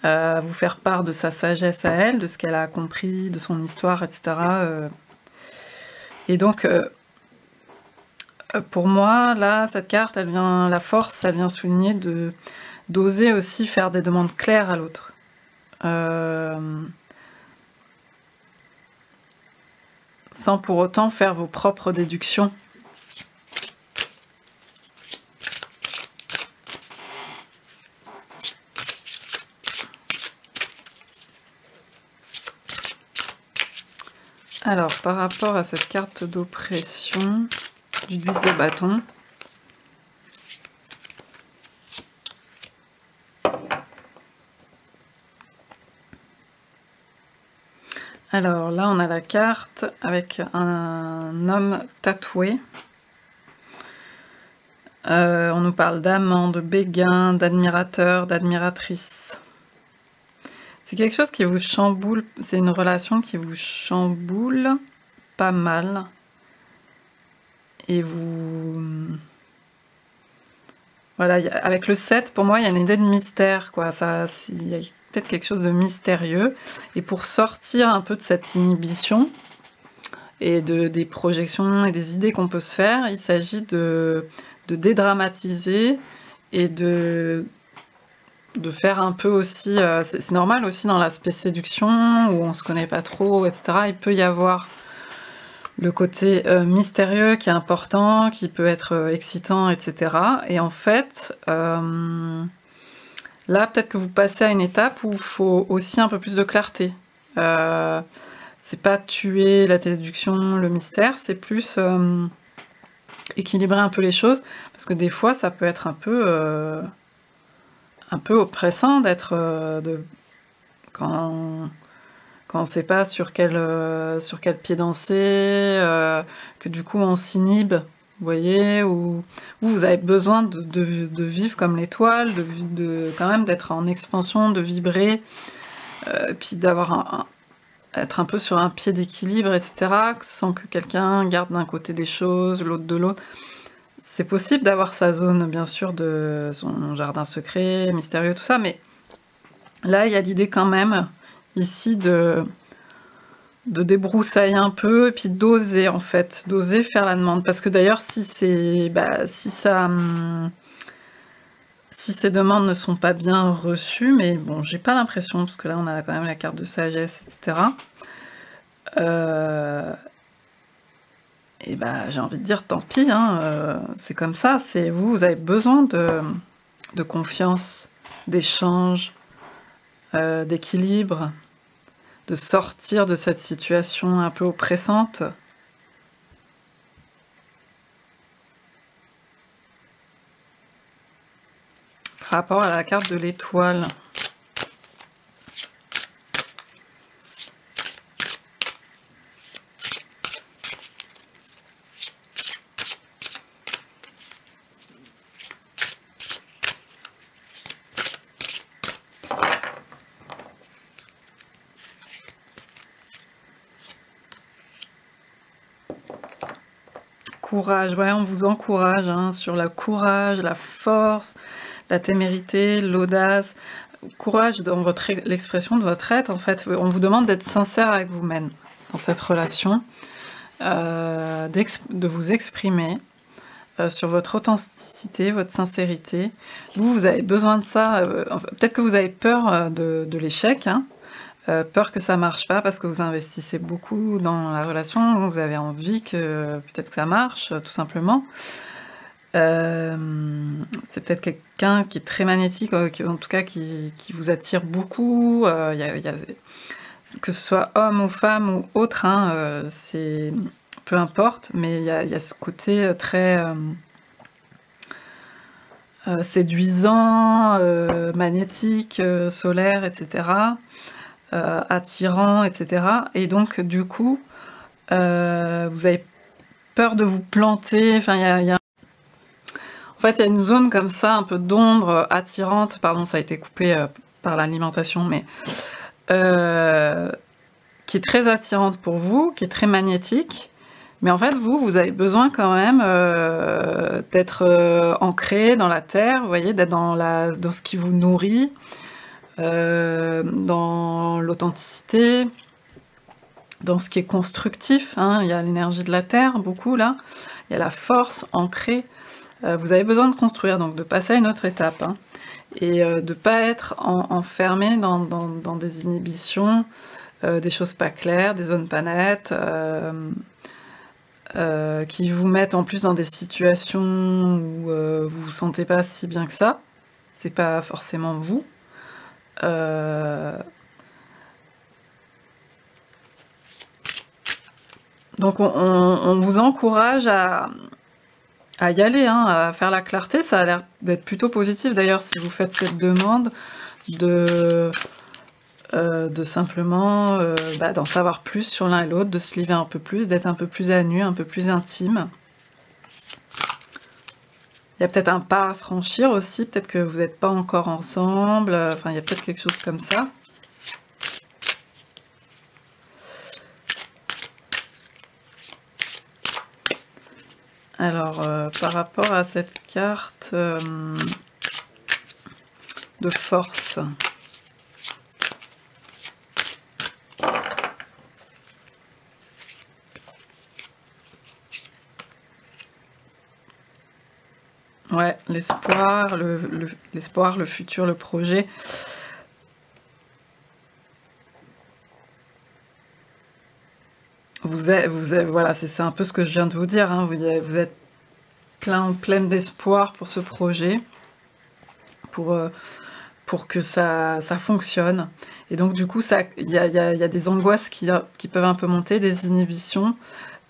à vous faire part de sa sagesse à elle, de ce qu'elle a compris, de son histoire, etc. Et donc, pour moi, là, cette carte, elle vient, la force, elle vient souligner d'oser aussi faire des demandes claires à l'autre. Sans pour autant faire vos propres déductions. Alors, par rapport à cette carte d'oppression du 10 de bâton, alors là, on a la carte avec un homme tatoué. On nous parle d'amant, de béguin, d'admirateur, d'admiratrice. C'est quelque chose qui vous chamboule, c'est une relation qui vous chamboule pas mal. Et vous... Voilà, avec le 7, pour moi, il y a une idée de mystère, quoi. Il y a peut-être quelque chose de mystérieux. Et pour sortir un peu de cette inhibition et des projections et des idées qu'on peut se faire, il s'agit de dédramatiser et de faire un peu aussi... c'est normal aussi dans l'aspect séduction, où on se connaît pas trop, etc. Il peut y avoir le côté mystérieux qui est important, qui peut être excitant, etc. Et en fait, là, peut-être que vous passez à une étape où il faut aussi un peu plus de clarté. C'est pas tuer la séduction, le mystère, c'est plus équilibrer un peu les choses, parce que des fois, ça peut être un peu oppressant d'être... quand on ne sait pas sur quel pied danser, que du coup on s'inhibe, vous voyez, ou vous avez besoin de vivre comme l'étoile, quand même d'être en expansion, de vibrer, puis d'avoir être un peu sur un pied d'équilibre, etc., sans que quelqu'un garde d'un côté des choses, l'autre de l'autre. C'est possible d'avoir sa zone, bien sûr, de son jardin secret, mystérieux, tout ça, mais là, il y a l'idée quand même, ici, de de débroussailler un peu, et puis d'oser en fait, d'oser faire la demande. Parce que d'ailleurs, si c'est, si ça, si ces demandes ne sont pas bien reçues, mais bon, j'ai pas l'impression, parce que là on a quand même la carte de sagesse, etc. Et j'ai envie de dire, tant pis, hein, c'est comme ça, c'est vous, vous avez besoin de confiance, d'échange, d'équilibre, de sortir de cette situation un peu oppressante. Par rapport à la carte de l'étoile. Courage, ouais, on vous encourage hein, sur le courage, la force, la témérité, l'audace. Courage dans l'expression de votre être, en fait. On vous demande d'être sincère avec vous-même dans cette relation, de vous exprimer sur votre authenticité, votre sincérité. Vous avez besoin de ça. Peut-être que vous avez peur de l'échec, hein, peur que ça marche pas parce que vous investissez beaucoup dans la relation, vous avez envie que peut-être que ça marche, tout simplement. C'est peut-être quelqu'un qui est très magnétique, en tout cas qui vous attire beaucoup, que ce soit homme ou femme ou autre, hein, c'est peu importe, mais il y a ce côté très séduisant, magnétique, solaire, etc., attirant, etc. Et donc, du coup, vous avez peur de vous planter. Enfin, en fait, il y a une zone comme ça, un peu d'ombre, attirante. Pardon, ça a été coupé par l'alimentation, mais qui est très attirante pour vous, qui est très magnétique. Mais en fait, vous avez besoin quand même d'être ancré dans la terre, vous voyez, d'être dans ce qui vous nourrit, dans l'authenticité, dans ce qui est constructif, hein. Il y a l'énergie de la terre, beaucoup là, il y a la force ancrée. Vous avez besoin de construire, donc de passer à une autre étape, hein, et de ne pas être enfermé dans des inhibitions, des choses pas claires, des zones pas nettes, qui vous mettent en plus dans des situations où vous vous sentez pas si bien que ça. C'est pas forcément vous. Donc on vous encourage à y aller, hein, à faire la clarté. Ça a l'air d'être plutôt positif d'ailleurs si vous faites cette demande de simplement d'en savoir plus sur l'un et l'autre, de se livrer un peu plus, d'être un peu plus à nu, un peu plus intime. Il y a peut-être un pas à franchir aussi, peut-être que vous n'êtes pas encore ensemble, enfin il y a peut-être quelque chose comme ça. Alors, par rapport à cette carte de force, ouais, l'espoir, l'espoir, le futur, le projet. Voilà, c'est un peu ce que je viens de vous dire, hein. Vous êtes pleine d'espoir pour ce projet, pour que ça fonctionne. Et donc du coup, il y a des angoisses qui peuvent un peu monter, des inhibitions,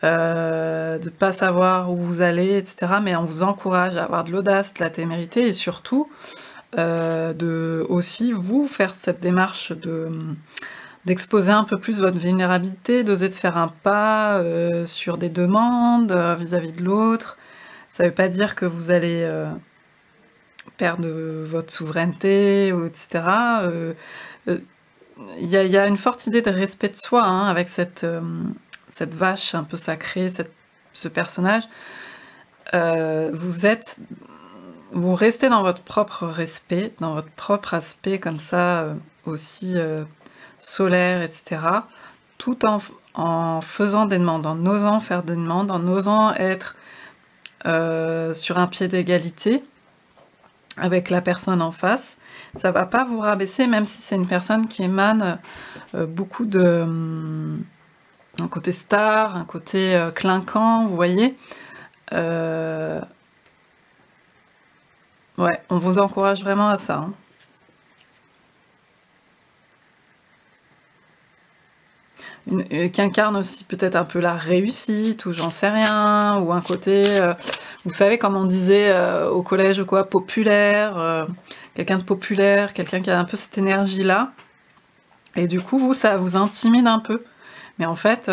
de pas savoir où vous allez, etc. Mais on vous encourage à avoir de l'audace, de la témérité, et surtout de aussi vous faire cette démarche d'exposer un peu plus votre vulnérabilité, d'oser de faire un pas sur des demandes vis-à-vis de l'autre. Ça ne veut pas dire que vous allez perdre votre souveraineté, etc. Il y a une forte idée de respect de soi, hein, avec cette vache un peu sacrée, ce personnage. Vous restez dans votre propre respect, dans votre propre aspect comme ça, aussi solaire, etc., tout en faisant des demandes, en osant faire des demandes, en osant être sur un pied d'égalité avec la personne en face. Ça va pas vous rabaisser, même si c'est une personne qui émane beaucoup de... un côté star, un côté clinquant, vous voyez. Ouais, on vous encourage vraiment à ça. Hein. Qui incarne aussi peut-être un peu la réussite, ou j'en sais rien, ou un côté, vous savez, comme on disait au collège, quoi, populaire, quelqu'un de populaire, quelqu'un qui a un peu cette énergie-là, et du coup, vous, ça vous intimide un peu. Mais en fait,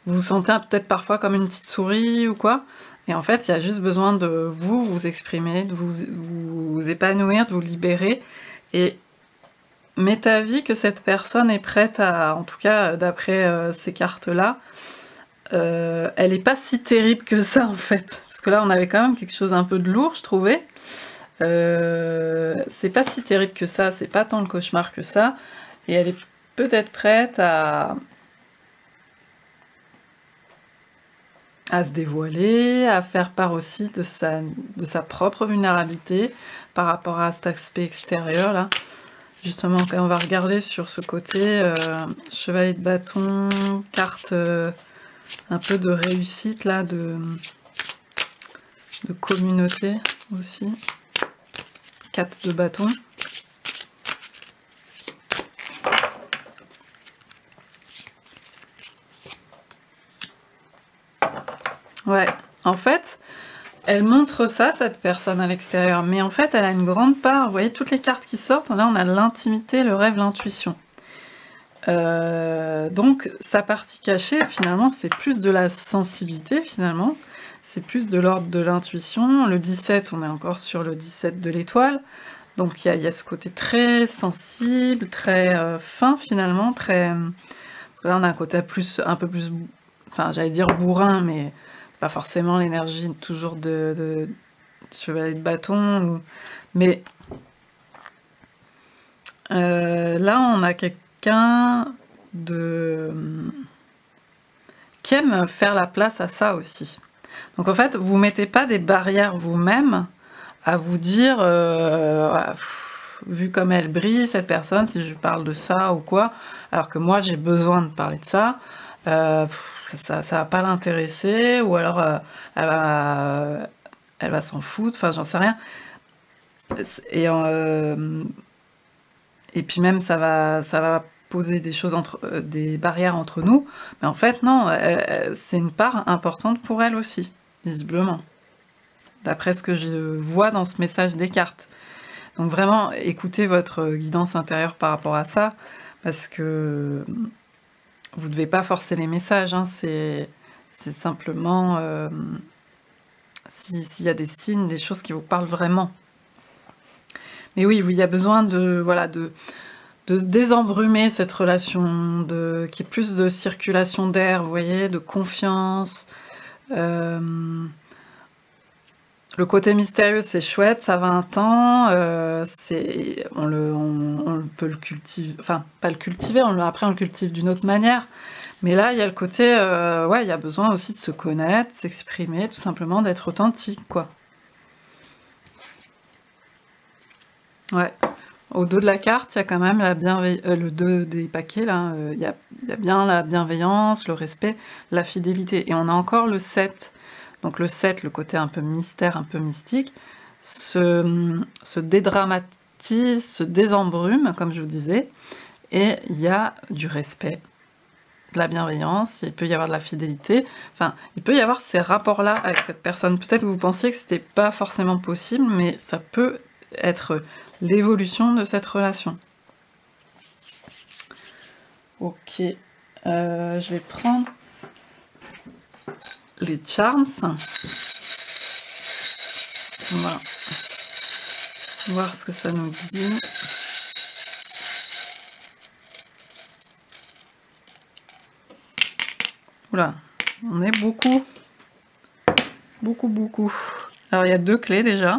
vous vous sentez peut-être parfois comme une petite souris ou quoi, et en fait, il y a juste besoin de vous exprimer, de vous épanouir, de vous libérer, et m'est avis que cette personne est prête à, en tout cas d'après ces cartes-là, elle est pas si terrible que ça en fait. Parce que là on avait quand même quelque chose un peu de lourd, je trouvais. C'est pas si terrible que ça, c'est pas tant le cauchemar que ça. Et elle est peut-être prête à se dévoiler, à faire part aussi de sa propre vulnérabilité par rapport à cet aspect extérieur là. Justement, on va regarder sur ce côté chevalier de bâton, carte un peu de réussite là, de communauté aussi. 4 de bâton. Ouais, en fait, elle montre ça, cette personne à l'extérieur, mais en fait, elle a une grande part. Vous voyez, toutes les cartes qui sortent, là, on a l'intimité, le rêve, l'intuition. Donc, sa partie cachée, finalement, c'est plus de la sensibilité, finalement. C'est plus de l'ordre de l'intuition. Le 17, on est encore sur le 17 de l'étoile. Donc, il y a ce côté très sensible, très fin, finalement, très... Parce que là, on a un côté un peu plus... Enfin, j'allais dire bourrin, mais... pas forcément l'énergie toujours de chevalier de bâton, mais là on a quelqu'un qui aime faire la place à ça aussi. Donc en fait, vous mettez pas des barrières vous-même à vous dire, vu comme elle brille, cette personne, si je parle de ça ou quoi, alors que moi j'ai besoin de parler de ça, ça va pas l'intéresser, ou alors elle va s'en foutre, enfin j'en sais rien. Et puis même ça va poser des choses des barrières entre nous, mais en fait non, c'est une part importante pour elle aussi, visiblement, d'après ce que je vois dans ce message des cartes. Donc vraiment, écoutez votre guidance intérieure par rapport à ça, parce que vous ne devez pas forcer les messages, hein, c'est simplement s'il y a des signes, des choses qui vous parlent vraiment. Mais oui, il y a besoin de désembrumer cette relation, qu'il y ait plus de circulation d'air, vous voyez, de confiance. Le côté mystérieux, c'est chouette, ça va un temps, on peut le cultiver, enfin, pas le cultiver, après on le cultive d'une autre manière, mais là, il y a le côté, ouais, il y a besoin aussi de se connaître, de s'exprimer, tout simplement, d'être authentique, quoi. Ouais. Au dos de la carte, il y a quand même le 2 des paquets, là, il y a bien la bienveillance, le respect, la fidélité, et on a encore le 7. Donc le 7, le côté un peu mystère, un peu mystique, se dédramatise, se désembrume, comme je vous disais, et il y a du respect, de la bienveillance, il peut y avoir de la fidélité, enfin, il peut y avoir ces rapports-là avec cette personne. Peut-être que vous pensiez que c'était pas forcément possible, mais ça peut être l'évolution de cette relation. Ok, je vais prendre les charms. On va voir ce que ça nous dit. Oula, on est beaucoup. Beaucoup. Alors il y a 2 clés déjà.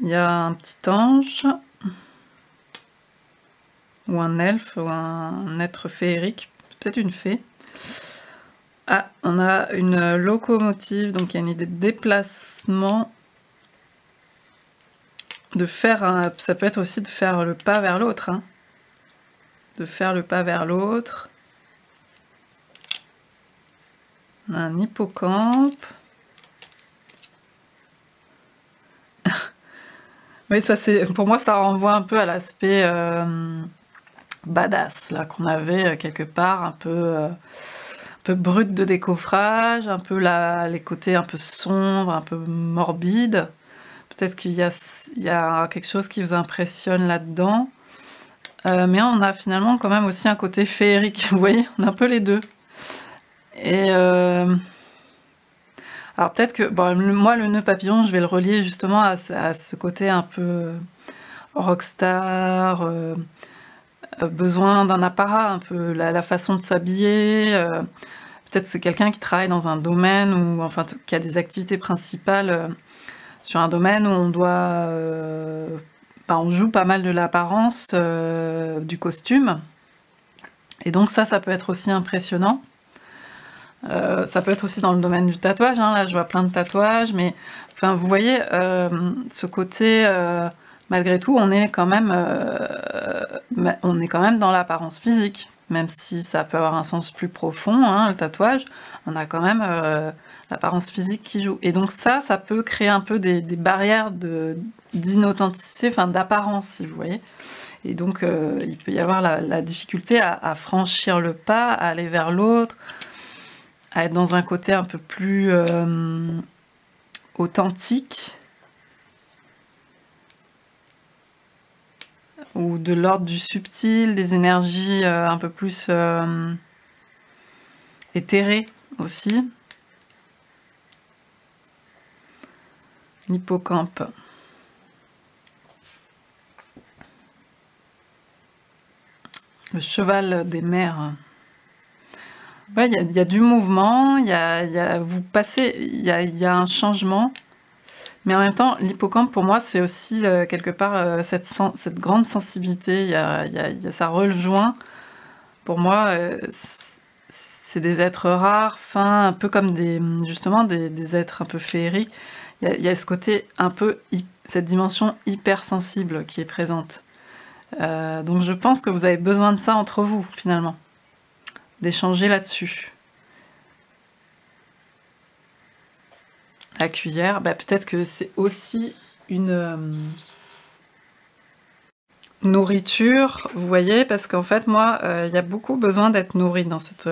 Il y a un petit ange, ou un elfe, ou un être féerique, peut-être une fée. Ah, on a une locomotive, donc il y a une idée de déplacement, de faire ça peut être aussi de faire le pas vers l'autre, hein. De faire le pas vers l'autre. On a un hippocampe. Oui, ça c'est, pour moi ça renvoie un peu à l'aspect badass là qu'on avait quelque part, un peu brut de décoffrage, un peu les côtés un peu sombres, un peu morbides. Peut-être qu'il y a quelque chose qui vous impressionne là-dedans. Mais on a finalement quand même aussi un côté féerique, vous voyez, on a un peu les deux. Et alors peut-être que, bon, moi le nœud papillon, je vais le relier justement à ce côté un peu rockstar, besoin d'un apparat, un peu la façon de s'habiller. Peut-être c'est quelqu'un qui travaille dans un domaine, ou enfin qui a des activités principales sur un domaine où on doit... on joue pas mal de l'apparence du costume. Et donc ça peut être aussi impressionnant. Ça peut être aussi dans le domaine du tatouage, hein. Là je vois plein de tatouages, mais enfin vous voyez ce côté, malgré tout on est quand même dans l'apparence physique, même si ça peut avoir un sens plus profond, hein, le tatouage, on a quand même l'apparence physique qui joue. Et donc ça peut créer un peu des barrières d'inauthenticité, enfin d'apparence, si vous voyez. Et donc il peut y avoir la difficulté à franchir le pas, à aller vers l'autre, à être dans un côté un peu plus authentique, ou de l'ordre du subtil, des énergies un peu plus éthérées aussi. L'hippocampe. Le cheval des mers. Ouais, il y a du mouvement, vous passez, il y a un changement, mais en même temps, l'hippocampe pour moi c'est aussi quelque part cette grande sensibilité. Ça rejoint, pour moi, c'est des êtres rares, fins, un peu comme justement des êtres un peu féeriques. Il y a ce côté un peu, cette dimension hypersensible qui est présente. Donc je pense que vous avez besoin de ça entre vous finalement, d'échanger là-dessus. La cuillère, peut-être que c'est aussi une nourriture, vous voyez, parce qu'en fait moi il y a beaucoup besoin d'être nourrie dans cette...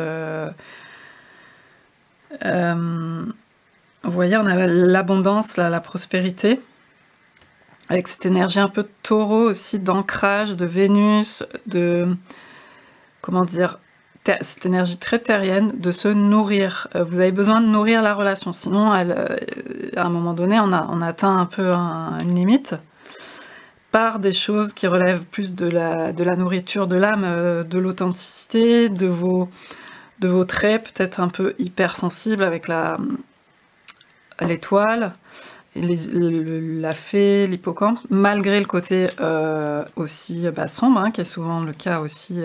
vous voyez, on a l'abondance, la prospérité, avec cette énergie un peu de taureau aussi, d'ancrage, de Vénus, de... comment dire, cette énergie très terrienne, de se nourrir. Vous avez besoin de nourrir la relation, sinon à un moment donné on atteint un peu une limite, par des choses qui relèvent plus de la nourriture de l'âme, de l'authenticité, de vos traits peut-être un peu hypersensibles avec l'étoile, la fée, l'hippocampe, malgré le côté aussi sombre, hein, qui est souvent le cas aussi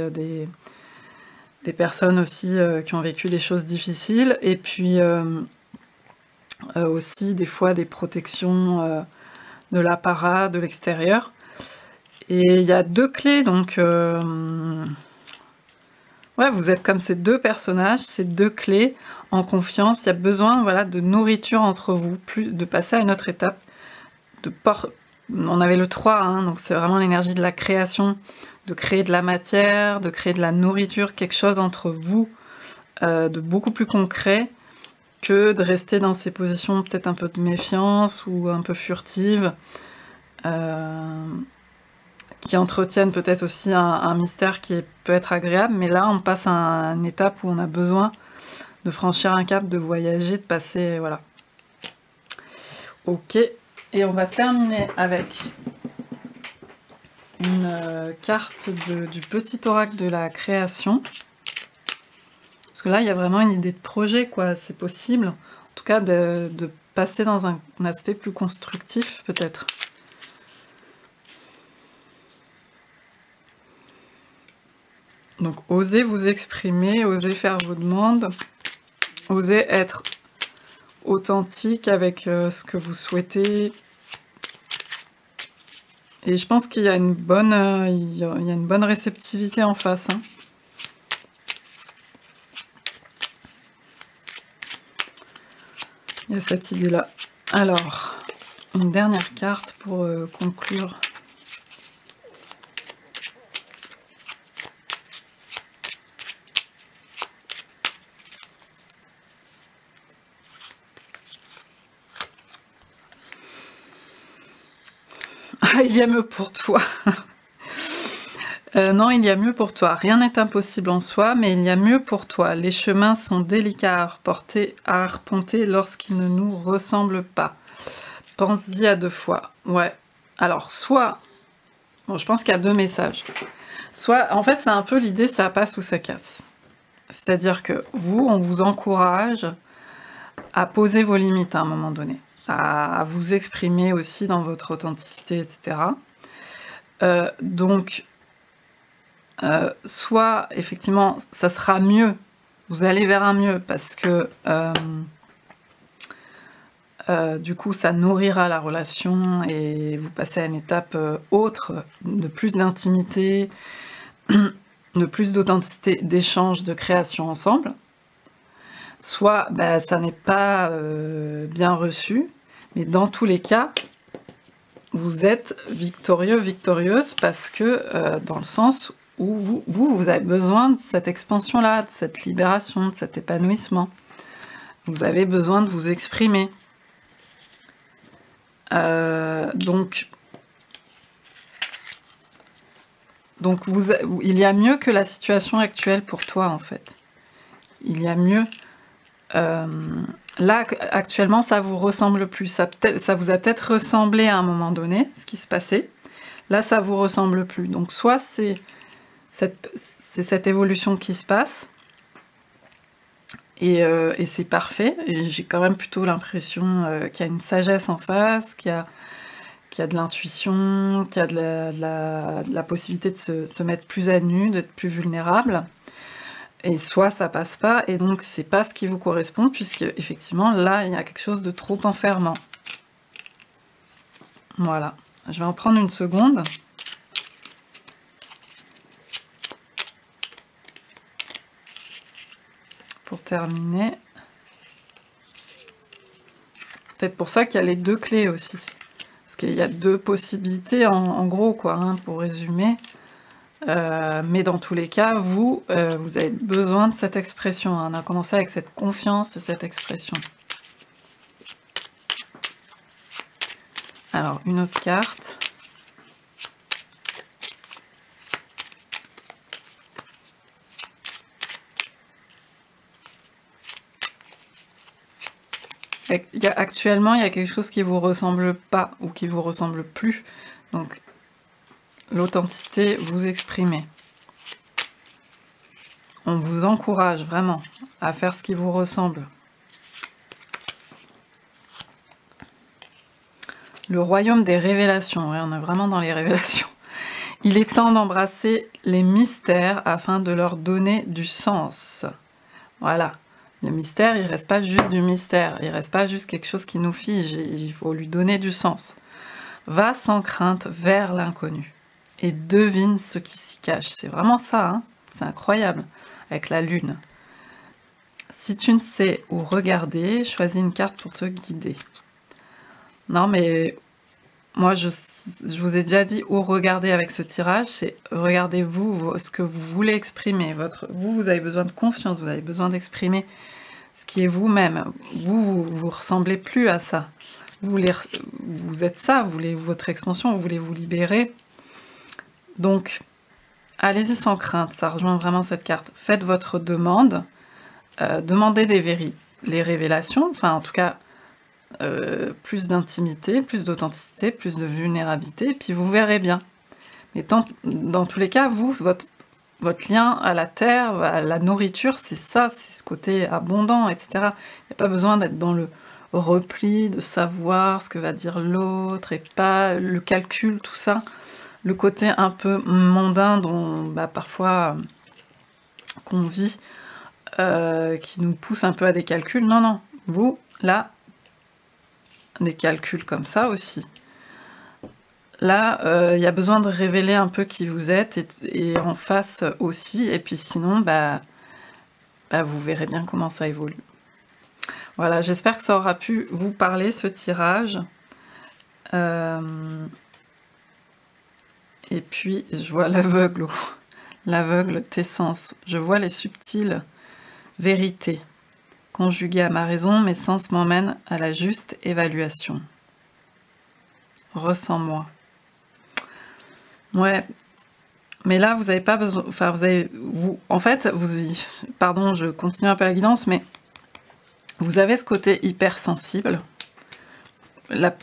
des personnes aussi qui ont vécu des choses difficiles, et puis aussi des fois des protections de l'apparat, de l'extérieur. Et il y a deux clés, donc ouais, vous êtes comme ces deux personnages, ces deux clés en confiance. Il y a besoin, voilà, de nourriture entre vous, de passer à une autre étape. On avait le 3, hein, donc c'est vraiment l'énergie de la création, de créer de la matière, de créer de la nourriture, quelque chose entre vous, de beaucoup plus concret, que de rester dans ces positions peut-être un peu de méfiance ou un peu furtives, qui entretiennent peut-être aussi un mystère qui peut être agréable, mais là on passe à une étape où on a besoin de franchir un cap, de voyager, de passer, voilà. Ok, et on va terminer avec une carte du petit oracle de la création. Parce que là, il y a vraiment une idée de projet, quoi. C'est possible, en tout cas, de passer dans un aspect plus constructif, peut-être. Donc osez vous exprimer, osez faire vos demandes, osez être authentique avec ce que vous souhaitez. Et je pense qu'il y a une bonne, il y a une bonne réceptivité en face. Hein. Il y a cette idée-là. Alors, une dernière carte pour conclure. Ah, il y a mieux pour toi. Non, il y a mieux pour toi. Rien n'est impossible en soi, mais il y a mieux pour toi. Les chemins sont délicats à arpenter lorsqu'ils ne nous ressemblent pas. Pense-y à 2 fois. Ouais. Alors, soit... Bon, je pense qu'il y a 2 messages. Soit, en fait, c'est un peu l'idée, ça passe ou ça casse. C'est-à-dire que vous, on vous encourage à poser vos limites à un moment donné, à vous exprimer aussi dans votre authenticité, etc. Donc, soit, effectivement, ça sera mieux, vous allez vers un mieux, parce que du coup, ça nourrira la relation et vous passez à une étape autre, de plus d'intimité, de plus d'authenticité, d'échange, de création ensemble. Soit bah, ça n'est pas bien reçu, mais dans tous les cas, vous êtes victorieux, victorieuse, parce que dans le sens où vous avez besoin de cette expansion-là, de cette libération, de cet épanouissement. Vous avez besoin de vous exprimer. Donc il y a mieux que la situation actuelle pour toi, en fait. Il y a mieux. Là, actuellement, ça vous ressemble plus. Ça vous a peut-être ressemblé à un moment donné, ce qui se passait. Là, ça vous ressemble plus. Donc, soit c'est cette évolution qui se passe, et c'est parfait. Et j'ai quand même plutôt l'impression qu'il y a une sagesse en face, qu'il y a de l'intuition, qu'il y a de la possibilité de se mettre plus à nu, d'être plus vulnérable. Et soit ça passe pas, et donc c'est pas ce qui vous correspond, puisque effectivement là il y a quelque chose de trop enfermant. Voilà, je vais en prendre une seconde. Pour terminer. Peut-être pour ça qu'il y a les 2 clés aussi. Parce qu'il y a 2 possibilités en gros, quoi, hein, pour résumer. Mais dans tous les cas, vous avez besoin de cette expression. Hein. On a commencé avec cette confiance et cette expression. Alors, une autre carte. Actuellement, il y a quelque chose qui vous ressemble pas ou qui vous ressemble plus. Donc, l'authenticité, vous exprimez. On vous encourage vraiment à faire ce qui vous ressemble. Le royaume des révélations, ouais, on est vraiment dans les révélations. Il est temps d'embrasser les mystères afin de leur donner du sens. Voilà. Le mystère, il reste pas juste du mystère, il reste pas juste quelque chose qui nous fige, il faut lui donner du sens. Va sans crainte vers l'inconnu et devine ce qui s'y cache. C'est vraiment ça, hein, c'est incroyable, avec la lune. Si tu ne sais où regarder, choisis une carte pour te guider. Non mais, moi je vous ai déjà dit où regarder avec ce tirage, c'est regardez-vous ce que vous voulez exprimer. Vous avez besoin de confiance, vous avez besoin d'exprimer ce qui est vous-même. Vous ressemblez plus à ça. Vous êtes ça, vous voulez votre expansion, vous voulez vous libérer. Donc, allez-y sans crainte, ça rejoint vraiment cette carte. Faites votre demande, demandez les révélations, enfin en tout cas, plus d'intimité, plus d'authenticité, plus de vulnérabilité, puis vous verrez bien. Mais dans tous les cas, votre lien à la terre, à la nourriture, c'est ça, c'est ce côté abondant, etc. Il n'y a pas besoin d'être dans le repli, de savoir ce que va dire l'autre, et pas le calcul, tout ça. Le côté un peu mondain dont bah, parfois qu'on vit qui nous pousse un peu à des calculs. Non, non, vous, là, des calculs comme ça aussi. Là, il y a besoin de révéler un peu qui vous êtes et en face aussi. Et puis sinon, vous verrez bien comment ça évolue. Voilà, j'espère que ça aura pu vous parler, ce tirage. Et puis, je vois l'aveugle, l'aveugle, tes sens. Je vois les subtiles vérités. Conjuguées à ma raison, mes sens m'emmènent à la juste évaluation. Ressens-moi. Ouais, mais là, vous n'avez pas besoin... Enfin, en fait, pardon, je continue un peu la guidance, mais vous avez ce côté hypersensible.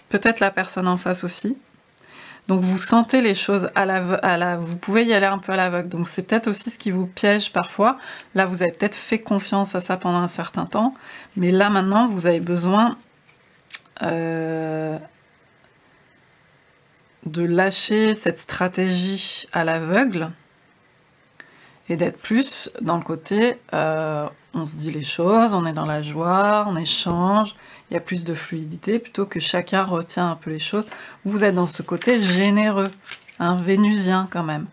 Peut-être la personne en face aussi. Donc, vous sentez les choses vous pouvez y aller un peu à l'aveugle. Donc, c'est peut-être aussi ce qui vous piège parfois. Là, vous avez peut-être fait confiance à ça pendant un certain temps. Mais là, maintenant, vous avez besoin... de lâcher cette stratégie à l'aveugle et d'être plus dans le côté on se dit les choses, on est dans la joie, on échange, il y a plus de fluidité plutôt que chacun retient un peu les choses. Vous êtes dans ce côté généreux, hein, vénusien quand même,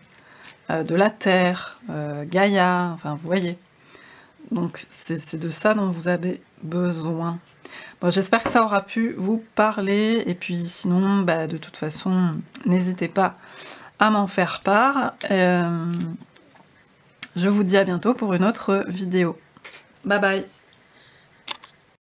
de la terre, Gaïa, enfin vous voyez. Donc c'est de ça dont vous avez besoin. Bon, j'espère que ça aura pu vous parler, et puis sinon, de toute façon, n'hésitez pas à m'en faire part. Je vous dis à bientôt pour une autre vidéo. Bye bye!